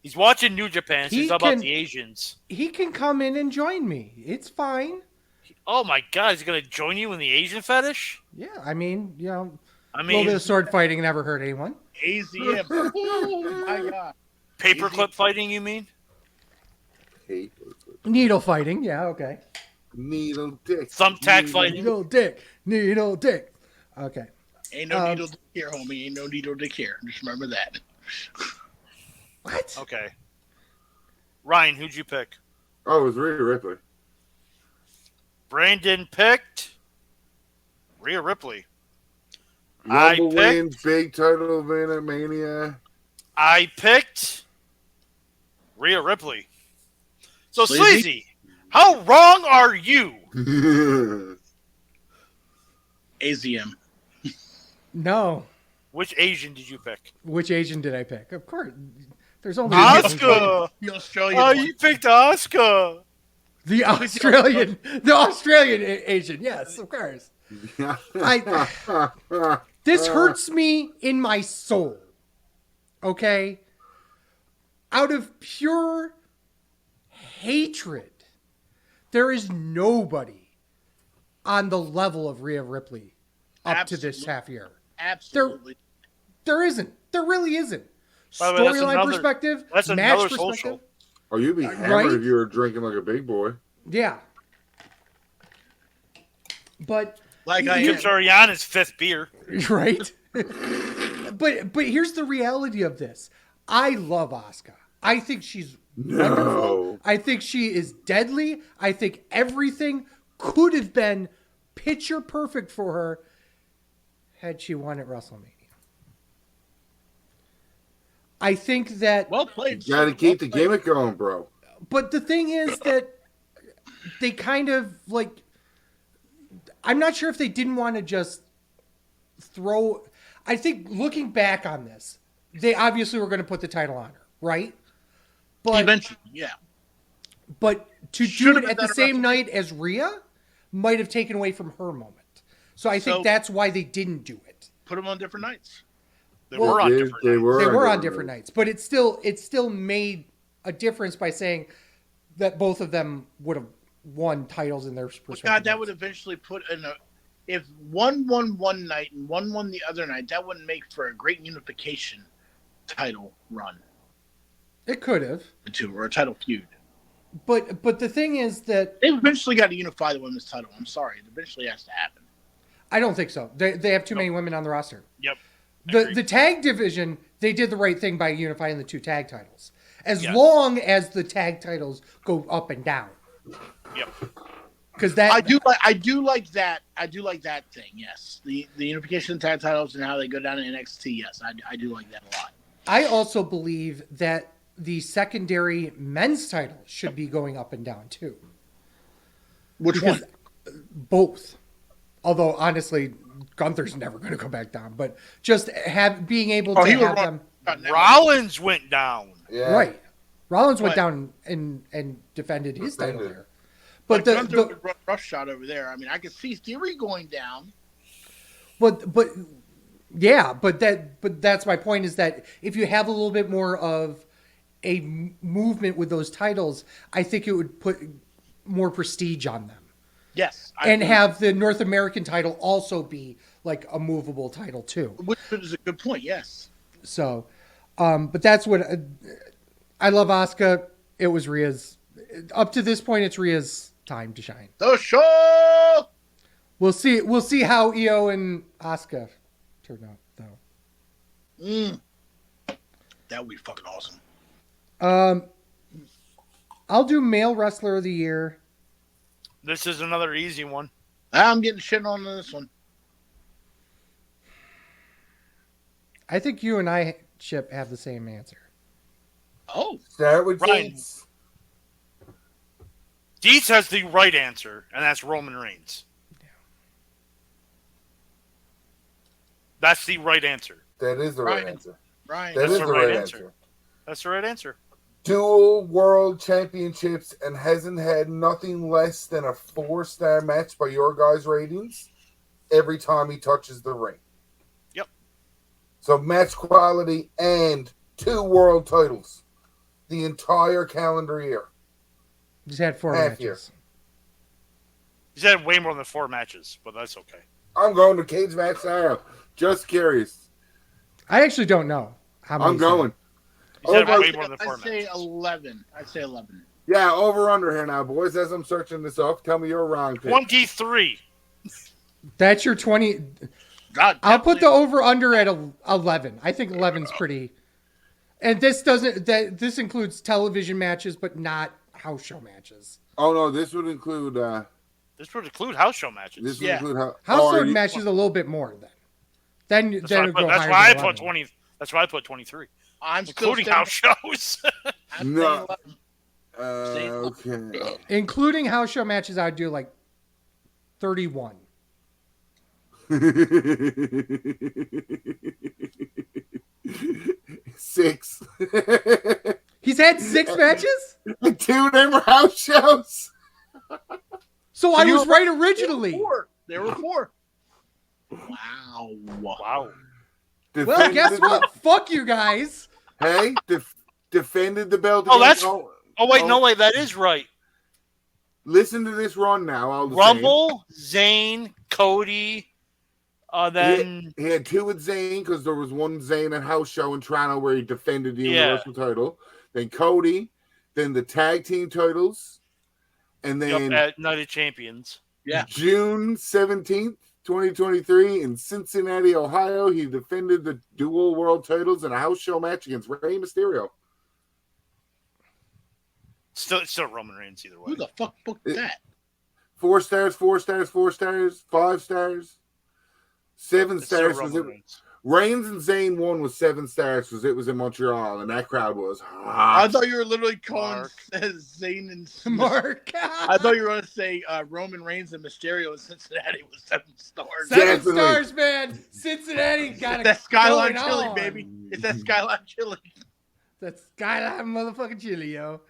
He's watching New Japan. So he's all about the Asians. He can come in and join me. It's fine. Oh my god, he's gonna join you in the Asian fetish? Yeah, I mean, a I little bit mean, of sword fighting never hurt anyone. AZM. Oh my god. paperclip fighting, you mean? Needle fighting, yeah, okay. Needle dick. Thumbtack fighting. Needle dick. Okay. Ain't no needle dick here, homie. Ain't no needle dick here. Just remember that. What? Okay. Ryan, who'd you pick? Oh, it was Rhea Ripley. Brandon picked Rhea Ripley. Rumble wins, big title win at Mania. I picked Rhea Ripley. So, Sleazy, how wrong are you? AZM. No. Which Asian did you pick? Which Asian did I pick? Of course. There's only Oscar. The Australian. Oh, you picked Oscar. The Australian Asian. Yes, of course. This hurts me in my soul. Okay? Out of pure hatred, there is nobody on the level of Rhea Ripley up to this half year. Absolutely. There isn't. There really isn't. Storyline perspective, that's match another perspective. social. Oh, you'd be hammered if you were drinking like a big boy. Yeah. But like I Chip Soriano's fifth beer. Right? but here's the reality of this. I love Asuka. I think she's wonderful. I think she is deadly. I think everything could have been picture perfect for her had she won at WrestleMania. I think that... Well played. You gotta keep the gimmick going, bro. But the thing is that they kind of, like... I'm not sure if they didn't want to just throw... I think looking back on this, they obviously were going to put the title on her, right? But eventually, yeah. But to do it at the same night as Rhea might have taken away from her moment. So I think that's why they didn't do it. Put them on different nights. They were on different nights, but it still made a difference by saying that both of them would have won titles in their perspective. God, that would eventually put in a... If one won one night and one won the other night, that wouldn't make for a great unification title run. It could have. The two, or a title feud. But the thing is that... They eventually got to unify the women's title. I'm sorry. It eventually has to happen. I don't think so. They have too many women on the roster. Yep. The tag division, they did the right thing by unifying the two tag titles. As long as the tag titles go up and down. Yep. Because that I do like that thing. Yes, the unification of tag titles and how they go down to NXT. Yes, I do like that a lot. I also believe that the secondary men's title should be going up and down too. Which one? Both. Although honestly, Gunther's never going to go back down. But just being able to have them. Rollins went down. Yeah. Right. Rollins went down and defended his title there. But the rough shot over there. I mean, I could see Theory going down. But that's my point, is that if you have a little bit more of a movement with those titles, I think it would put more prestige on them. Yes. And have the North American title also be like a movable title too. Which is a good point, yes. So, but that's what I love. Asuka. It was Rhea's. Up to this point, it's Rhea's time to shine. The show. We'll see. We'll see how Io and Asuka turn out, though. That would be fucking awesome. I'll do male wrestler of the year. This is another easy one. I'm getting shit on this one. I think you and I, Chip, have the same answer. Oh, Start with Ryan. James. Dietz has the right answer, and that's Roman Reigns. Yeah. That's the right answer. That is the right Ryan. answer. Ryan. That That's is the the right right answer. answer. That's the right answer. Dual world championships and hasn't had nothing less than a 4-star match by your guys' ratings every time he touches the ring. Yep. So match quality and 2 world titles the entire calendar year. Just had 4 Half matches. year. He's had way more than 4 matches, but that's okay. I'm going to cage match style. Just curious. I actually don't know how many. I'm going. He's had Over- way more than 4 I'd say matches. 11. I'd say 11. Yeah, over under here now, boys. As I'm searching this up, tell me your wrong pick. 23. That's your 20. God, I'll put the definitely- over under at 11. I think 11's pretty. And this doesn't. This includes television matches, but not house show matches. Oh no, this would include. This would include house show matches. This would Yeah. include House oh, show are you- matches a little bit more then. That's Then why, I it'll put, go that's higher why I than put 11. 20. That's why I put 23, I'm still including standing- house shows. I'm No. saying 11. Okay. Including house show matches, I'd do like 31. Six. He's had 6 matches? 2 of them are house shows. So I was right originally. There were 4. Wow. Wow. Well, guess what? Fuck you guys. Hey, defended the belt. Oh, against- that's- Oh wait, no wait, that is right. Listen to this run now. All the Rumble, Zayn, Cody, then He had 2 with Zayn because there was one Zayn at house show in Toronto where he defended the Universal title. Then Cody, then the tag team titles, and then at Night of Champions. Yeah. June 17th, 2023 in Cincinnati, Ohio, he defended the dual world titles in a house show match against Rey Mysterio. It's still Roman Reigns either way. Who the fuck booked that? 4 stars, 4 stars, 4 stars, 5 stars, 7 It's still stars. Roman Reigns. Reigns and Zayn won with 7 stars because it was in Montreal and that crowd was I hot. thought you were literally calling Mark. Zayn and Mark. I thought you were going to say Roman Reigns and Mysterio in Cincinnati was 7 stars. 7 Definitely. stars, man. Cincinnati got it. That Skyline going chili, on. baby. It's that Skyline chili. That Skyline motherfucking chili, yo.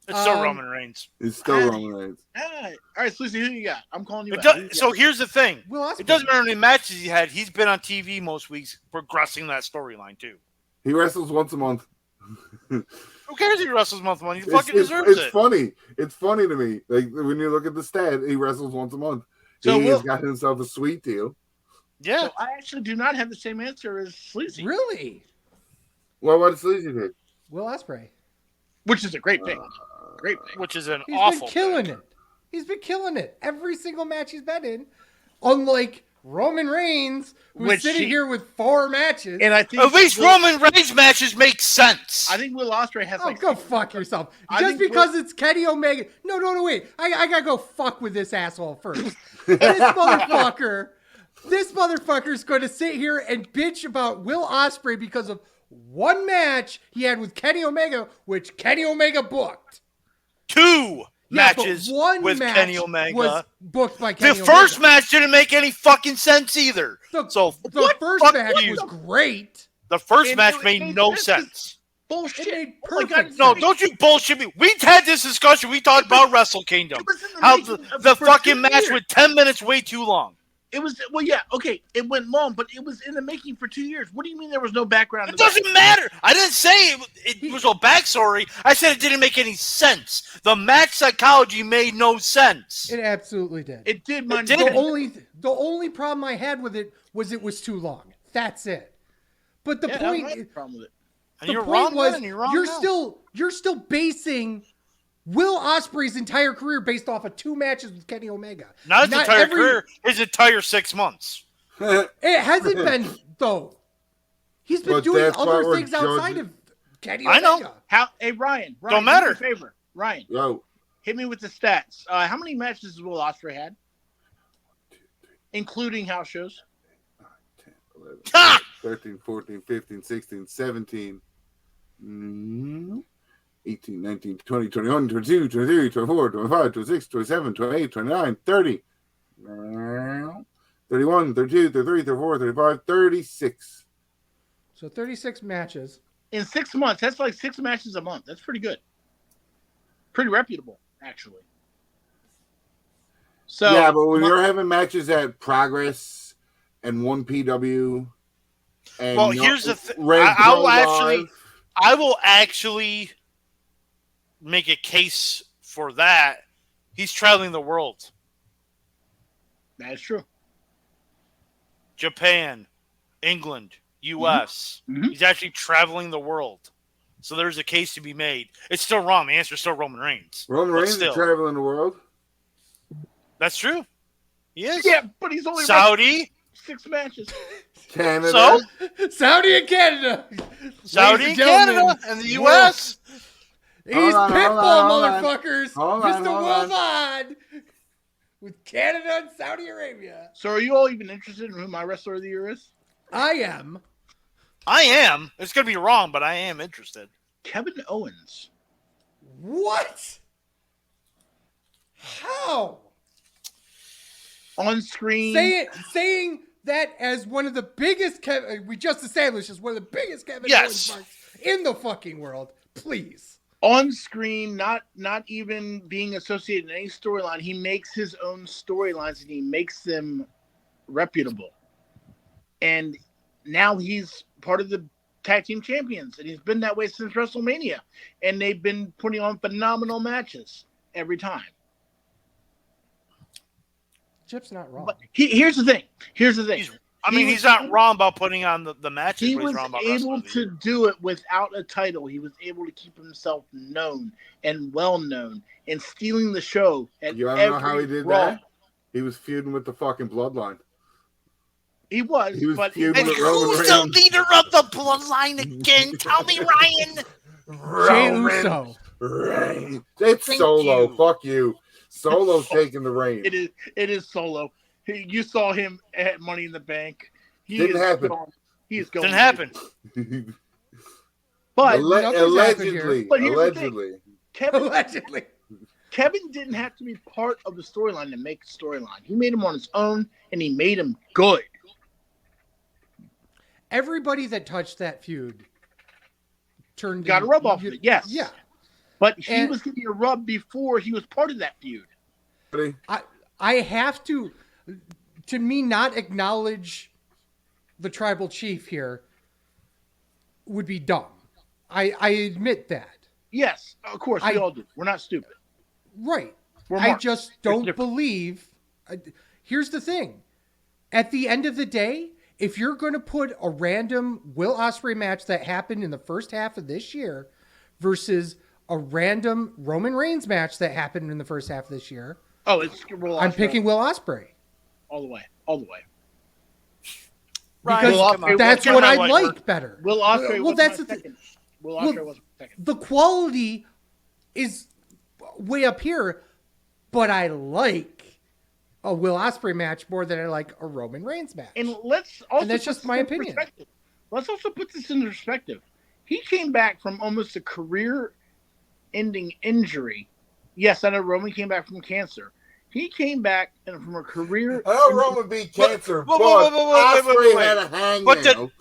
It's still Roman Reigns. It's still Roman Reigns. All right, Sleazy, who you got? I'm calling you It out. does, so here's the thing. Will Ospreay. It doesn't matter how many matches he had. He's been on TV most weeks progressing that storyline too. He wrestles once a month. Who cares if he wrestles month to month? He It's, fucking it's, deserves it's it. funny. It's funny to me. Like when you look at the stat, he wrestles once a month. So He Will- has got himself a sweet deal. Yeah. So I actually do not have the same answer as Sleazy, Really? Well, what does Sleazy pick? Will Ospreay. which is a great pick. Great pick. Which is an He's awful been killing pick. it. He's been killing it. Every single match he's been in. Unlike Roman Reigns, who's Which sitting he- here with 4 matches. And I think At least Roman Reigns matches make sense. I think Will Ospreay has Oh, like go fuck yourself. I Just think because it's Kenny Omega. No, wait. I gotta go fuck with this asshole first. This motherfucker's going to sit here and bitch about Will Ospreay because of one match he had with Kenny Omega, which Kenny Omega booked. 2 Yeah, matches but one with match Kenny Omega. was booked by The Kenny first Omega. match didn't make any fucking sense either. The What? first Fuck match you. was great. The first It- match it made made no sense. sense. bullshit. It made Oh my God, perfect No, sense. don't you bullshit me. We had this discussion. We talked about Wrestle Kingdom. It was in the How making of the for fucking 2 match years. was 10 minutes way too long. It was yeah, okay. It went long, but it was in the making for 2 years. What do you mean there was no background? It doesn't matter. I didn't say it was a backstory. I said it didn't make any sense. The match psychology made no sense. It absolutely did. It did, man. did. The only problem I had with it was too long. That's it. But the I point, don't have a problem with it. And the you're point wrong was, then, and you're wrong now. you're still basing Will Ospreay's entire career based off of 2 matches with Kenny Omega. Not his entire career, his entire 6 months. It hasn't been though. He's been doing other things outside of Kenny Omega. I know. Hey, Ryan, Don't matter. Do me a favor. Ryan, Yo. hit me with the stats. How many matches has Will Ospreay had? Including house shows? 10, 11, 13, 14, 15, 16, 17, 18, 19, 20, 21, 22, 23, 24, 25, 26, 27, 28, 29, 30, 31, 32, 33, 34, 35, 36. So 36 matches. In 6 months, that's like 6 matches a month. That's pretty good. Pretty reputable, actually. So Yeah, but when you're having matches at Progress and 1PW and Well, here's the thing. Red I Pro will actually make a case for that. He's traveling the world. that is true. Japan, England, U.S. Mhm. He's actually traveling the world. So there's a case to be made. It's still wrong. The answer is still Roman Reigns. Roman But Reigns still. is traveling the world. That's true. He is. Yeah, but he's only Saudi. 6 matches. Canada. So? Saudi and Canada. Saudi, Ladies and Canada, gentlemen, and the U.S. He's Hold on, Pitbull, hold on. motherfuckers. Hold on, Mr. hold on. Worldwide. With Canada and Saudi Arabia. So are you all even interested in who my wrestler of the year is? I am. I am. It's going to be wrong, but I am interested. Kevin Owens. What? How? On screen. Saying that as one of the biggest we just established as one of the biggest Kevin Yes. Owens marks in the fucking world. Please. On screen, not even being associated in any storyline. He makes his own storylines and he makes them reputable. And now he's part of the tag team champions, and he's been that way since WrestleMania. And they've been putting on phenomenal matches every time. Chip's not wrong. But here's the thing. He's not wrong about putting on the matches. He but he's was wrong about able wrestling. to do it without a title. He was able to keep himself known and well known and stealing the show at You every don't know how he did Raw. that? He was feuding with the fucking bloodline. He was but feuding And with Roman who's the Reigns. leader of the bloodline again? Tell me, Ryan. Jey Uso. Reigns. It's Thank Solo. you. Fuck you. Solo's taking the reign. It is Solo. You saw him at Money in the Bank. Didn't happen. He is going. Didn't happen. But nothing's happened here. Allegedly. But here's the thing. Allegedly. Allegedly. Kevin didn't have to be part of the storyline to make the storyline. He made him on his own, and he made him good. Everybody that touched that feud Got a rub off of it, yes. Yeah. But he was getting a rub before he was part of that feud. I have to me not acknowledge the tribal chief here would be dumb. I admit that. Yes, of course, we all do. We're not stupid. Right. We're I marks. just It's don't different. believe. Here's the thing. At the end of the day, if you're going to put a random Will Ospreay match that happened in the first half of this year versus a random Roman Reigns match that happened in the first half of this year, Oh, it's Will I'm Ospreay picking Will Ospreay. all the way. All the way. Because Will Ospreay that's was what my I like. like better. Will Ospreay Well, was that's my the second. Will Ospreay was my second. The quality is way up here, but I like a Will Ospreay match more than I like a Roman Reigns match. And let's also And that's put just this my in opinion. perspective. Let's also put this into perspective. He came back from almost a career-ending injury. Yes, I know Roman came back from cancer. He came back from a career. I know Roman beat cancer, Wait, but wait. Ospreay had a But hangnail.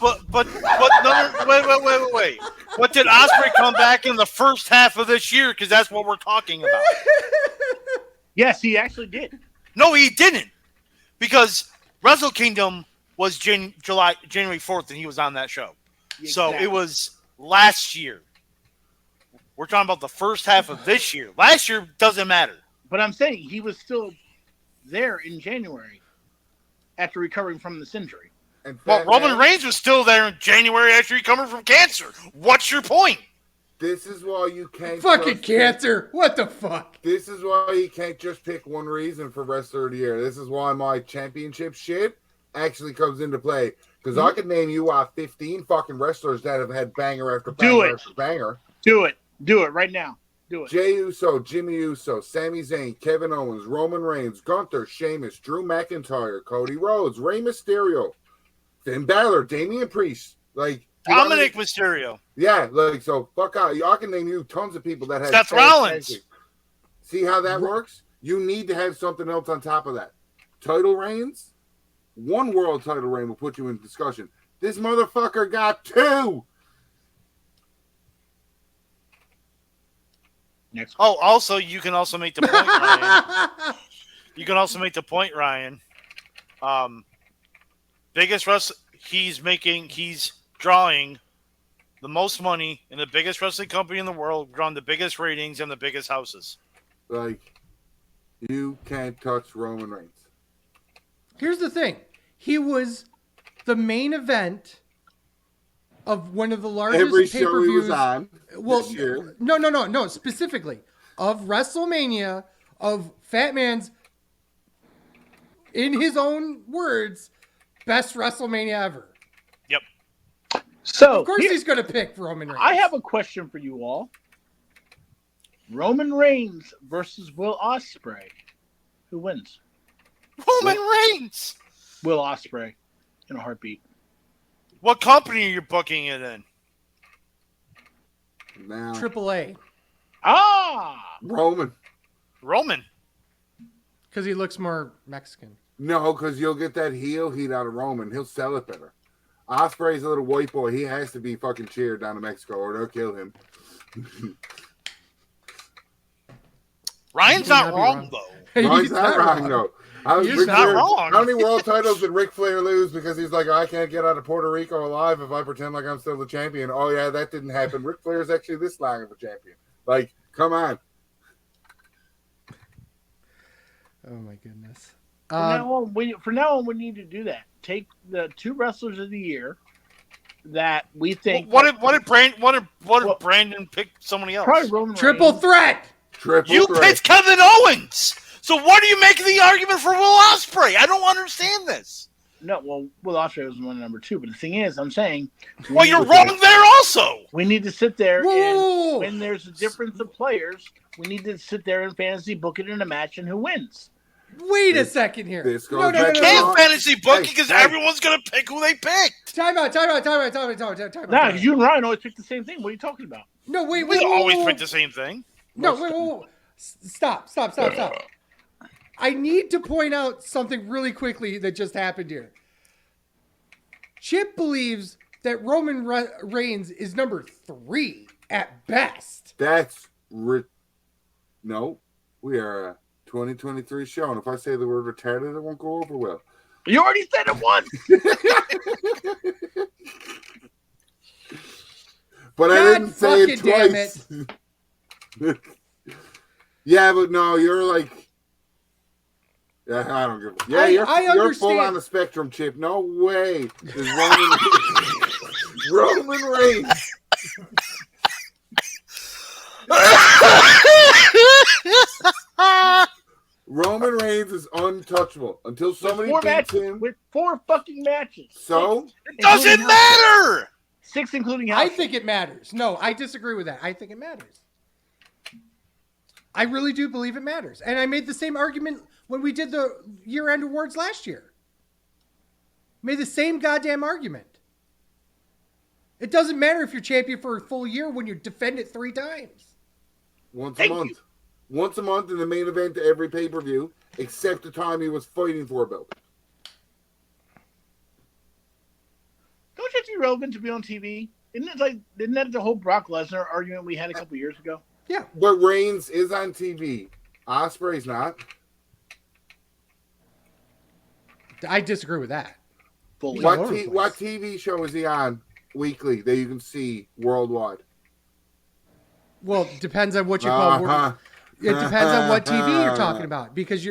wait. But did Ospreay come back in the first half of this year? Because that's what we're talking about. Yes, he actually did. No, he didn't. Because Wrestle Kingdom was January 4th, and he was on that show. So Exactly. it was last year. We're talking about the first half of this year. Last year doesn't matter. But I'm saying he was still there in January after recovering from this injury. And Well, Roman Reigns was still there in January after he recovered from cancer. What's your point? This is why you can't fucking cancer. What the fuck? This is why you can't just pick one reason for Wrestler of the Year. This is why my championship shit actually comes into play. Because I could name you 15 fucking wrestlers that have had banger after banger after banger. Do it. Do it right now. Do it. Jey Uso, Jimmy Uso, Sami Zayn, Kevin Owens, Roman Reigns, Gunther, Sheamus, Drew McIntyre, Cody Rhodes, Rey Mysterio, Finn Balor, Damian Priest, like Dominic Mysterio. Yeah, like so. Fuck out. I can name you tons of people that have Seth Rollins. See how that works? You need to have something else on top of that. Title reigns. One world title reign will put you in discussion. This motherfucker got 2. Next. Oh, also, you can also make the point, Ryan. You can also make the point, Ryan. Biggest wrestler, he's drawing the most money in the biggest wrestling company in the world, drawing the biggest ratings and the biggest houses. Like, you can't touch Roman Reigns. Here's the thing. He was the main event of one of the largest Every pay-per-views. show he was on this year. No. Specifically of WrestleMania, of Fat Man's, in his own words, best WrestleMania ever. Yep. So Of course he's going to pick Roman Reigns. I have a question for you all. Roman Reigns versus Will Ospreay. Who wins? Roman Reigns. Will Ospreay in a heartbeat. What company are you booking it in? Now, AAA. Roman. Because he looks more Mexican. No, because you'll get that heel heat out of Roman. He'll sell it better. Ospreay's a little white boy. He has to be fucking cheered down to Mexico or they'll kill him. Ryan's not wrong, though. Ryan's not wrong, though. He's not wrong. How many world titles did Ric Flair lose because he's like, I can't get out of Puerto Rico alive if I pretend like I'm still the champion? Oh, yeah, that didn't happen. Ric Flair is actually this long of a champion. Like, come on. Oh, my goodness. From now on, we need to do that. Take the 2 wrestlers of the year that we think. What if Brandon pick somebody else? Probably Roman Triple Reigns. threat. You picked Kevin Owens. So what are you making the argument for Will Ospreay? I don't understand this. No, well, Will Ospreay was one number 2, but the thing is, I'm saying. Well, you're wrong there also. We need to sit there Whoa. and when there's a difference of players, we need to sit there and fantasy book it in a match and who wins. Wait a second here. This goes You can't fantasy book because everyone's going to pick who they picked. Time out. No, because you and Ryan always pick the same thing. What are you talking about? No, wait. We always pick the same thing. No, wait. Stop. I need to point out something really quickly that just happened here. Chip believes that Roman Reigns is number 3 at best. That's no. We are a 2023 show, and if I say the word retarded, it won't go over well. You already said it once. But I didn't say it twice. Yeah, but no, you're like. Yeah, I don't give a. Yeah, you're full on the spectrum, Chip. No way is Roman Reigns. Roman Reigns is untouchable until somebody beats him with 4 fucking matches. So it doesn't matter. 6 including I think it matters. No, I disagree with that. I think it matters. I really do believe it matters. And I made the same argument when we did the year-end awards last year. Made the same goddamn argument. It doesn't matter if you're champion for a full year when you defend it 3 times. Once a month. Once a month in the main event to every pay-per-view, except the time he was fighting for a belt. Don't you have to be relevant to be on TV? Isn't that the whole Brock Lesnar argument we had a couple years ago? Yeah. But Reigns is on TV. Ospreay's not. I disagree with that. What TV show is he on weekly that you can see worldwide? Well, it depends on what you call. It depends on what TV you're talking about, because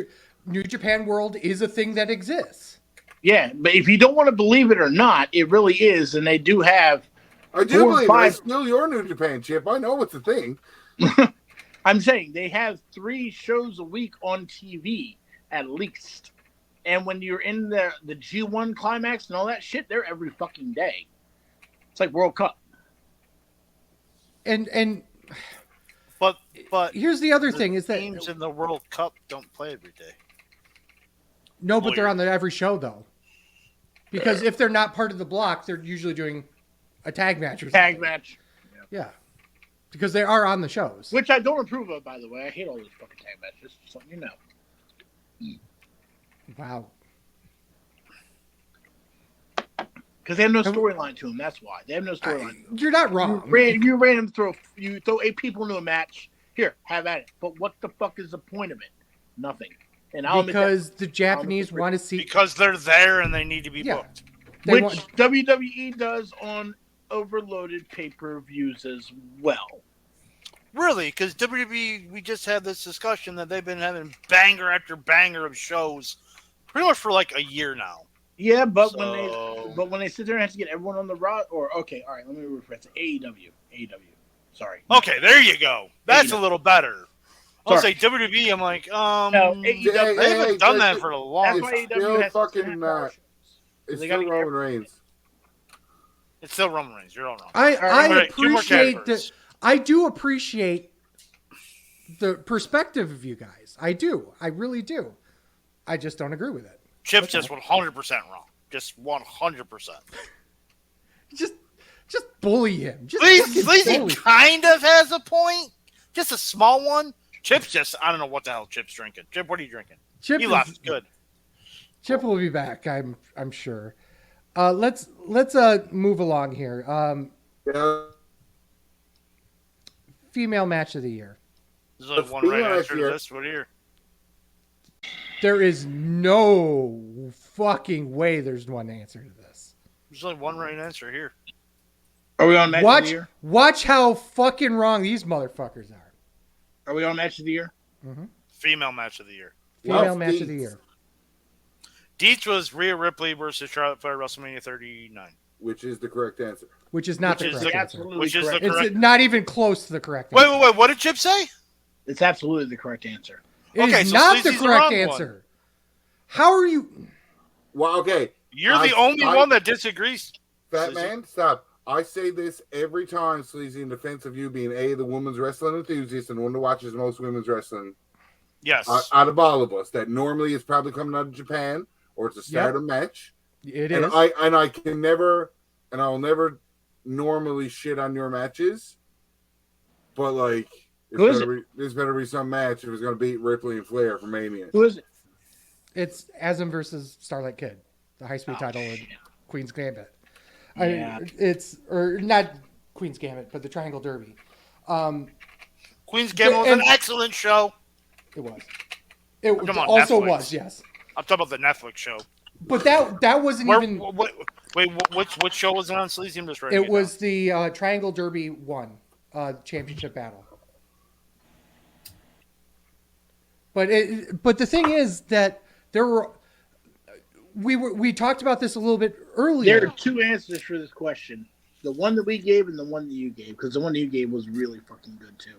New Japan World is a thing that exists. Yeah, but if you don't want to believe it or not, it really is, and they do have. I do believe it. I steal your New Japan, Chip. I know it's a thing. I'm saying they have 3 shows a week on TV at least, and when you're in the G1 climax and all that shit, they're every fucking day. It's like World Cup. But here's the other thing: is that teams in the World Cup don't play every day. No, but they're on every show though. Because if they're not part of the block, they're usually doing a tag match or something. Tag match. Yeah. Because they are on the shows. Which I don't approve of, by the way. I hate all those fucking tag matches. Just letting you know. Wow. Because they have no storyline to them. That's why. They have no storyline. You're not wrong. You random throw 8 people into a match. Here, have at it. But what the fuck is the point of it? Nothing. And because the Japanese want to see... Because they're there and they need to be booked. Which WWE does on overloaded pay-per-views as well. Really? Because WWE, we just had this discussion that they've been having banger after banger of shows pretty much for like a year now. Yeah, but when they sit there and have to get everyone on the roster, let me rephrase it. AEW. Sorry. Okay, there you go. That's AEW. a little better. I'll Sorry. say WWE. I'm like, no, AEW, they haven't done that for a long time. That's why AEW has fucking it's still Roman Reigns. It's still Roman Reigns. You're all wrong. I appreciate that. I do appreciate the perspective of you guys. I do. I really do. I just don't agree with it. Chip's just 100% wrong. Just 100%. Just bully him. Sleazy kind of has a point. Just a small one. Chip's just, I don't know what the hell Chip's drinking. Chip, what are you drinking? He left. Good. Chip will be back, I'm sure. Let's move along here. Female match of the year. There's only one right answer to this. What here? There is no fucking way there's one answer to this. There's only one right answer here. Are we on match of the year? Watch how fucking wrong these motherfuckers are. Are we on match of the year? Mm-hmm. Female match of the year. Female match of the year. Dietz was Rhea Ripley versus Charlotte Flair, WrestleMania 39. Which is the correct answer. Which is not the correct answer. Which is the correct. It's not even close to the correct answer. Wait. What did Chip say? It's absolutely the correct answer. It is not the correct answer. How are you? Well, okay. You're the only one that disagrees. Fat man, stop. I say this every time, Sleazy, in defense of you being the women's wrestling enthusiast and one that watches most women's wrestling. Yes. Out of all of us, that normally is probably coming out of Japan or it's a stardom match. It and is. I can never, and I'll never normally shit on your matches, but like, there's better be some match if it's going to beat Ripley and Flair for Mania. Who is it? It's Asm versus Starlight Kid, the high-speed title in Queen's Gambit. Yeah. Or not Queen's Gambit, but the Triangle Derby. Queen's Gambit was an excellent show. It was. It also Netflix. Was, yes. I'm talking about the Netflix show. But that wasn't even. Which show was it on, Sleazy? I'm just It was the Triangle Derby 1 championship battle. But the thing is that there were. We talked about this a little bit earlier. There are 2 answers for this question: the one that we gave and the one that you gave, because the one that you gave was really fucking good too.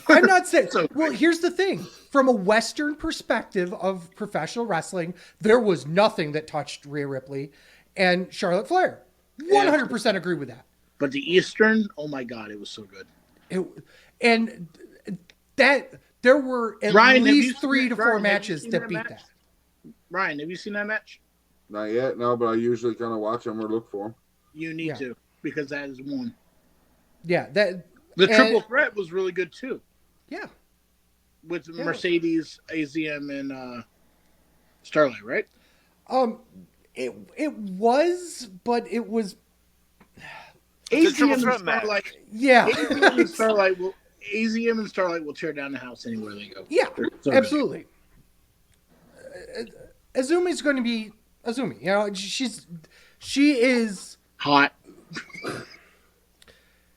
I'm not saying. Well, here's the thing: from a Western perspective of professional wrestling, there was nothing that touched Rhea Ripley and Charlotte Flair. 100% agree with that. But the Eastern, oh my god, it was so good. There were at least 3 to 4 matches that beat that. Ryan, have you seen that match? Not yet, no, but I usually kind of watch them or look for them. You need to, because that is one. Yeah, the triple threat was really good too. Yeah, with Mercedes, AZM, and Starlight, right? It was, but it was AZM and Starlight. Yeah, AZM and Starlight will tear down the house anywhere they go. Yeah, so absolutely. Azumi's going to be Azumi. You know, she is hot.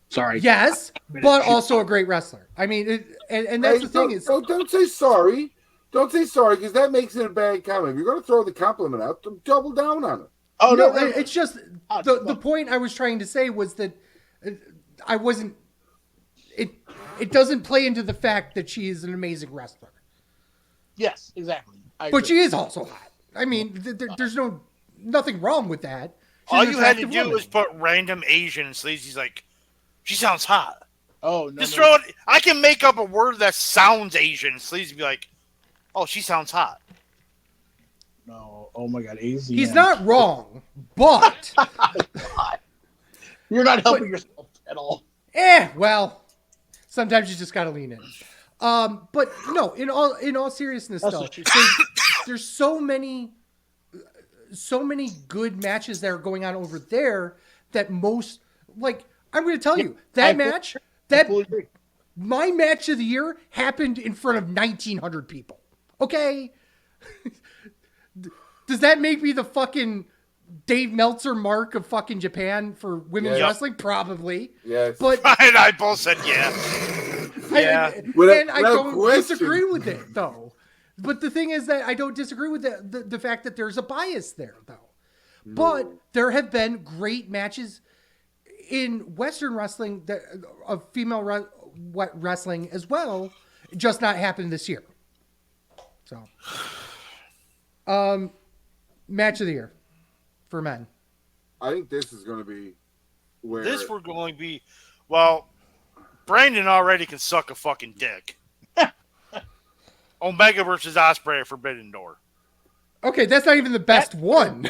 Sorry. Yes, but also a great wrestler. I mean, and that's the thing is, don't say sorry. Don't say sorry, because that makes it a bad comment. If you're going to throw the compliment out, double down on it. Oh no, no, it's just the point I was trying to say was that I wasn't. It doesn't play into the fact that she is an amazing wrestler. Yes, exactly. But she is also hot. I mean, there's nothing wrong with that. She's All an you had to attractive do woman. was put random Asian and Sleazy's like, she sounds hot. Oh no, Just no. throw it. I can make up a word that sounds Asian. Sleazy be like, oh, she sounds hot. No, oh my God, AZ. He's not wrong, but You're not helping yourself at all. well, sometimes you just got to lean in. But no, in all seriousness, That's though, what she- there's so many good matches that are going on over there that most, like, I'm going to tell you that match, my match of the year happened in front of 1,900 people. Okay. Does that make me the fucking Dave Meltzer mark of fucking Japan for women's Yes. wrestling? Probably. Yes. But And I both said yeah. Yeah. I don't disagree with it, though. But the thing is that I don't disagree with the fact that there's a bias there, though. No. But there have been great matches in Western wrestling of female wrestling as well, just not happened this year. So, match of the year for men. I think this is going to be where We're going to be, well, Brandon already can suck a fucking dick. Omega versus Ospreay at Forbidden Door. Okay, that's not even the best one.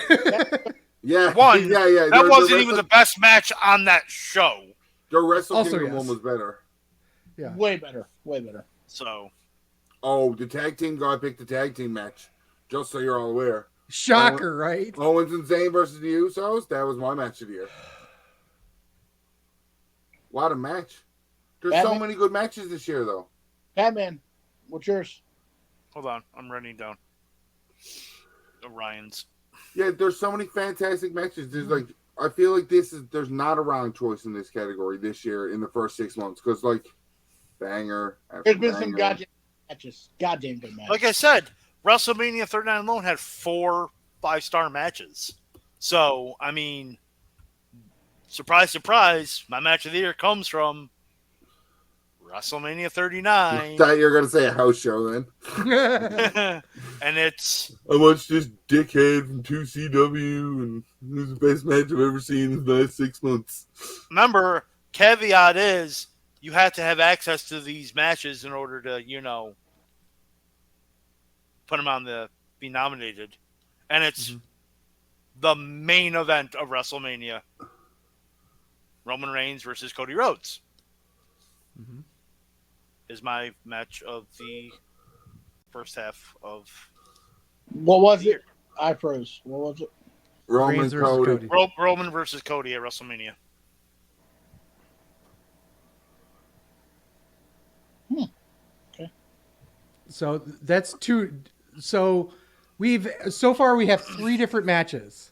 Yeah, One. yeah. That wasn't even the best match on that show. The Wrestle Also, Kingdom yes. one was better. Yeah. Way better. So, Oh, the tag team guy picked the tag team match. Just so you're all aware. Shocker, right? Owens and Zayn versus the Usos. That was my match of the year. What a match. There's so Batman. many good matches this year, though. Batman, what's yours? hold on. I'm writing down Orion's. Yeah, there's so many fantastic matches. There's like, I feel like there's not a wrong choice in this category this year in the first 6 months. Because, like, banger after There's been some banger. goddamn matches. Goddamn good matches. Like I said, WrestleMania 39 alone had 4 5-star matches. So, I mean, surprise, surprise, my match of the year comes from WrestleMania 39. Thought you were going to say a house show then. And it's I watched this dickhead from 2CW, and it was the best match I've ever seen in the last 6 months. remember, caveat is you have to have access to these matches in order to, put them on be nominated. And it's the main event of WrestleMania. Roman Reigns versus Cody Rhodes is my match of the first half of What was it? I froze. What was it? Roman Reigns versus Cody. Cody. Roman versus Cody at WrestleMania. So that's two. So so far we have 3 different matches.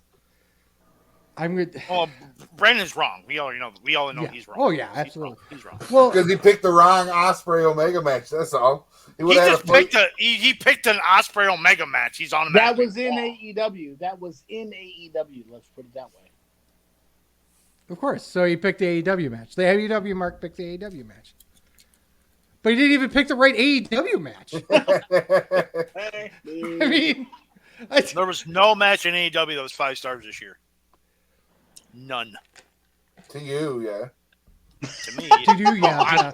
I'm good. Well, Brandon's wrong. We already know. We all know Yeah. he's wrong. Oh, yeah, absolutely. He's wrong. Well, Because he picked the wrong Osprey Omega match, that's all. He would have just picked he picked an Osprey Omega match. He's on a That was in AEW. Let's put it that way. of course. So he picked the AEW match. The AEW mark picked the AEW match. But he didn't even pick the right AEW match. I mean, There was no match in AEW that was 5 stars this year. None. To you, yeah. To me. to do, yeah.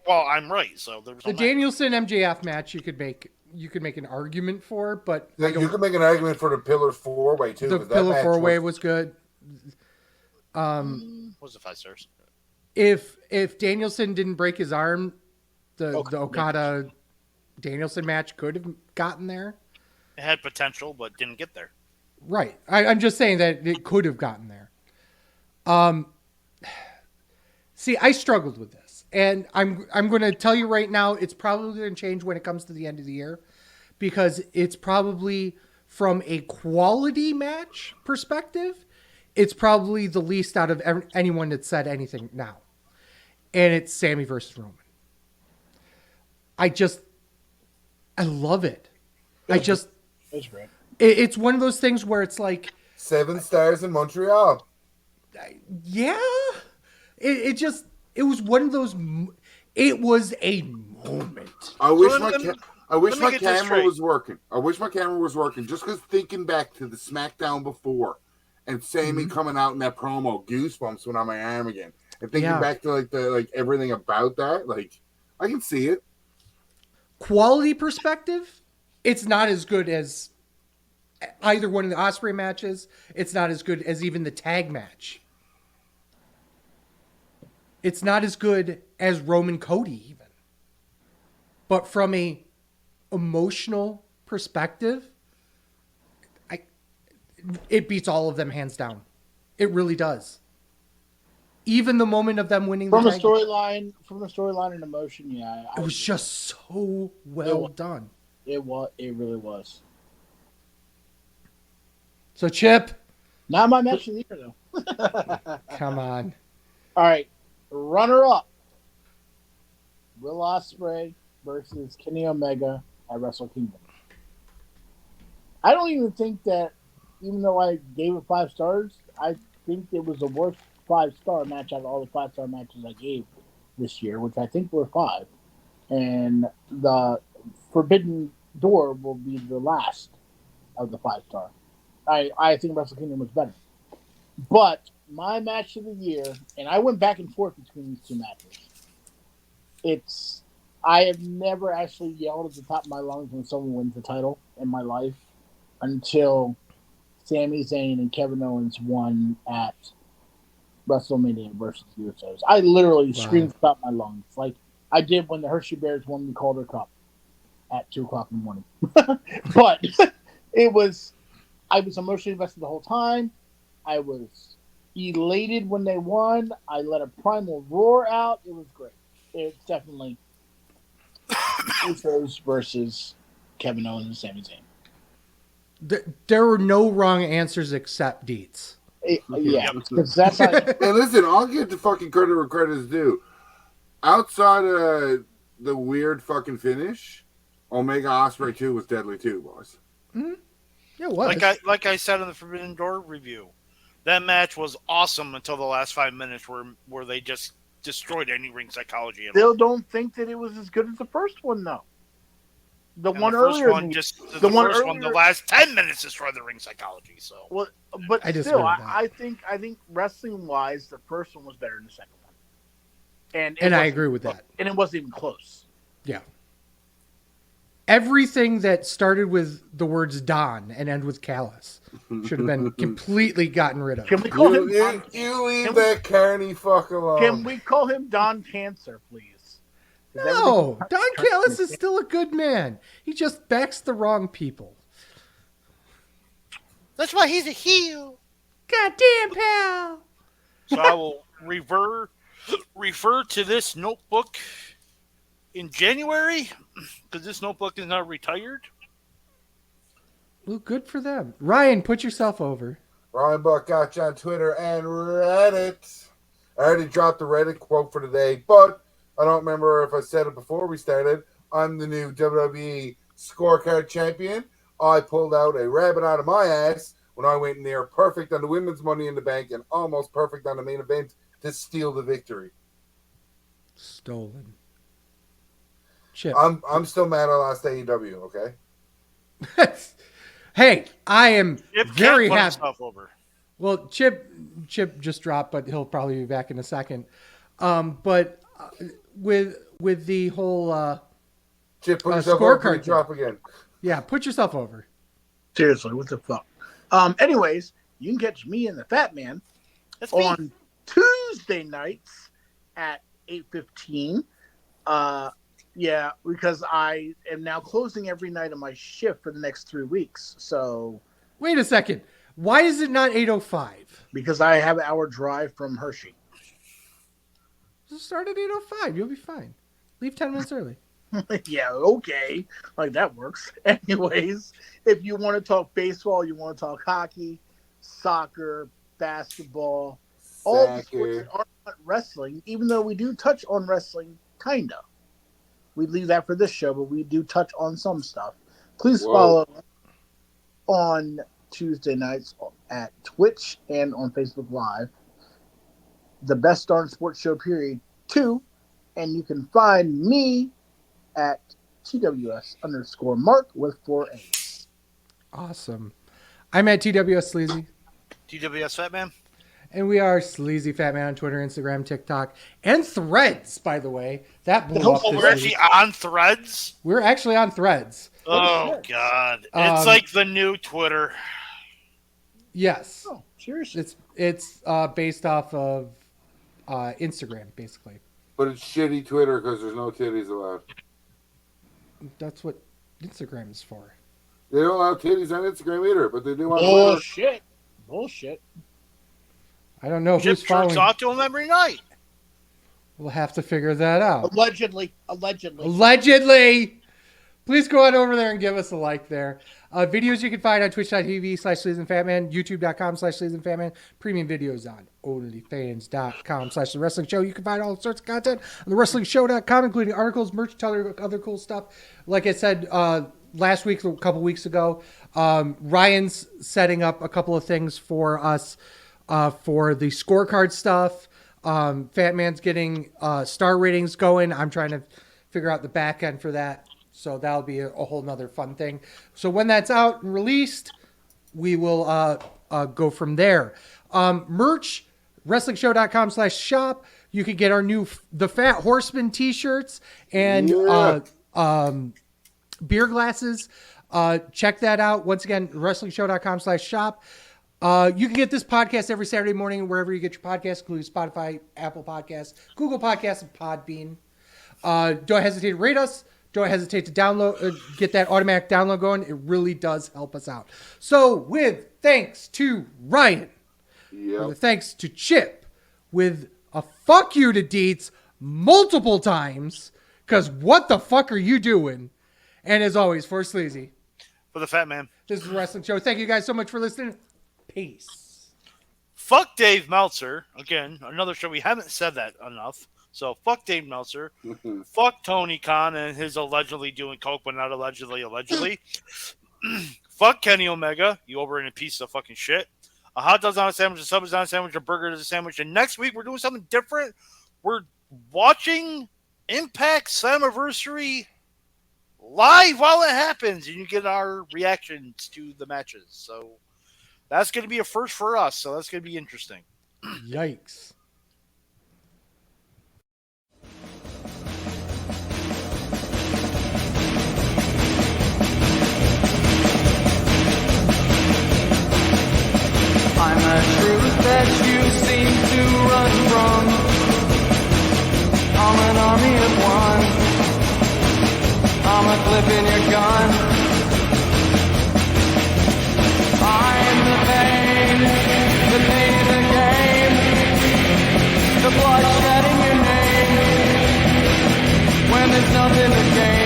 I'm right. So there was The no match. Danielson MJF match you could make an argument for, but I You don't, could make an argument for the Pillar 4-Way, too. the 'cause that Pillar match 4-Way was good. What was the 5 stars? If Danielson didn't break his arm, the Okay. Okada Danielson match could have gotten there. It had potential, but didn't get there. Right. I'm just saying that it could have gotten there. See, I struggled with this, and I'm going to tell you right now, it's probably going to change when it comes to the end of the year, because it's probably from a quality match perspective, it's probably the least out of anyone that said anything now, and it's Sammy versus Roman. I love it. It's great. It's one of those things where it's like, 7 stars in Montreal. yeah, it was one of those. It was a moment. I wish let me my get this camera straight. was working. I wish my camera was working. Just because thinking back to the SmackDown before and Sammy coming out in that promo, goosebumps went on my arm again. And thinking back to like everything about that, like I can see it. Quality perspective, it's not as good as either one of the Osprey matches. It's not as good as even the tag match. It's not as good as Roman Cody even. But from a emotional perspective, it beats all of them hands down. It really does. Even the moment of them winning From the a tag, storyline and emotion, yeah. it was just so well done. It really was. So Chip, Not my match of the year though. come on. All right, runner up: Will Ospreay versus Kenny Omega at Wrestle Kingdom. I don't even think that, even though I gave it 5 stars, I think it was the worst 5-star match out of all the 5-star matches I gave this year, which I think were 5. And the Forbidden Door will be the last of the 5-star. I think Wrestle Kingdom was better. But my match of the year, and I went back and forth between these two matches. I have never actually yelled at the top of my lungs when someone wins the title in my life until Sami Zayn and Kevin Owens won at WrestleMania versus the Usos. I literally screamed at the top of my lungs, like I did when the Hershey Bears won the Calder Cup at 2:00 in the morning. But I was emotionally invested the whole time. I was elated when they won. I let a primal roar out. It was great. It's definitely Usos versus Kevin Owens and Sami Zayn. There were no wrong answers except Deets. Because that's how. Hey, listen, I'll give the fucking credit where credit is due. Outside of the weird fucking finish, Omega Ospreay 2 was deadly too, boys. Mm-hmm. Yeah, it was. Like I said in the Forbidden Door review, that match was awesome until the last 5 minutes where they just destroyed any ring psychology. Still don't think that it was as good as the first one, though. The last 10 minutes destroyed the ring psychology. So, well, but I still, I think wrestling wise, the first one was better than the second one. And I agree with that. And it wasn't even close. Yeah. Everything that started with the words Don and end with Callus should have been completely gotten rid of. Can we call him Don? You leave that carny fuck alone. Can we call him Don Cancer, please? No, Don Callis is still a good man. He just backs the wrong people. that's why he's a heel. Goddamn, pal. So I will refer to this notebook in January because this notebook is now retired. Well, good for them. Ryan, put yourself over. Ryan Buck got you on Twitter and Reddit. I already dropped the Reddit quote for today, but I don't remember if I said it before we started. I'm the new WWE scorecard champion. I pulled out a rabbit out of my ass when I went near perfect on the women's Money in the Bank and almost perfect on the main event to steal the victory. Stolen. Chip. I'm still mad I lost AEW, okay? Hey, I am Chip very can't put happy. himself over. Well, Chip just dropped, but he'll probably be back in a second. But with the whole Chip, put yourself over, scorecard drop again. Yeah, put yourself over. Seriously, what the fuck? Anyways, you can catch me and the Fat Man That's me. on Tuesday nights at 8:15. Yeah, because I am now closing every night of my shift for the next 3 weeks. So Wait a second. Why is it not 8:05? because I have an hour drive from Hershey. Just start at 8:05. You'll be fine. Leave 10 minutes early. Yeah, okay. Like that works. Anyways, if you want to talk baseball, you want to talk hockey, soccer, basketball, all the sports that aren't wrestling, even though we do touch on wrestling, kinda. we leave that for this show, but we do touch on some stuff. Please Whoa. follow on Tuesday nights at Twitch and on Facebook Live. The Best Darn Sports Show period 2. And you can find me at TWS_Mark with 4 A's. Awesome. I'm at TWS Sleazy. TWS Fatman. And we are Sleazy Fat Man on Twitter, Instagram, TikTok, and Threads, by the way. That blew up Oh, this we're week. actually on Threads? We're actually on Threads. Oh, God. It's like the new Twitter. Yes. Oh, seriously? It's based off of Instagram, basically. But it's shitty Twitter because there's no titties allowed. That's what Instagram is for. They don't allow titties on Instagram either, but they do on Twitter. Bullshit. I don't know Chip who's following. jerks off to him every night. We'll have to figure that out. Allegedly. Please go on over there and give us a like there. Videos you can find on twitch.tv/sleazyfatman, youtube.com/sleazyfatman, premium videos on onlyfans.com/the wrestling show. You can find all sorts of content on thewrestlingshow.com, including articles, merch, other cool stuff. Like I said last week, a couple weeks ago, Ryan's setting up a couple of things for us for the scorecard stuff. Fat Man's getting star ratings going. I'm trying to figure out the back end for that. So that'll be a whole nother fun thing. So when that's out and released, we will go from there. Merch, wrestlingshow.com/shop. You can get our new the Fat Horsemen T-shirts and beer glasses. Check that out. Once again, wrestlingshow.com/shop. You can get this podcast every Saturday morning wherever you get your podcasts, including Spotify, Apple Podcasts, Google Podcasts, and Podbean. Don't hesitate to rate us. Don't hesitate to download, get that automatic download going. It really does help us out. So with thanks to Ryan, with thanks to Chip, with a fuck you to Deets multiple times, because what the fuck are you doing? And as always, for Sleazy. For the Fat Man. This is the Wrestling Show. Thank you guys so much for listening. Peace. Fuck Dave Meltzer. Again, another show. We haven't said that enough. So fuck Dave Meltzer. Fuck Tony Khan and his allegedly doing coke, but not allegedly. Fuck Kenny Omega. You over in a piece of fucking shit. A hot dog's on a sandwich, a sub is on a sandwich, a burger is a sandwich. And next week we're doing something different. We're watching Impact Slammiversary live while it happens, and you get our reactions to the matches. So that's going to be a first for us. So that's going to be interesting. Yikes. I'm a truth that you seem to run from. I'm an army of one. I'm a clip in your gun. I'm the pain of the game. The blood shedding your name. When there's nothing to gain.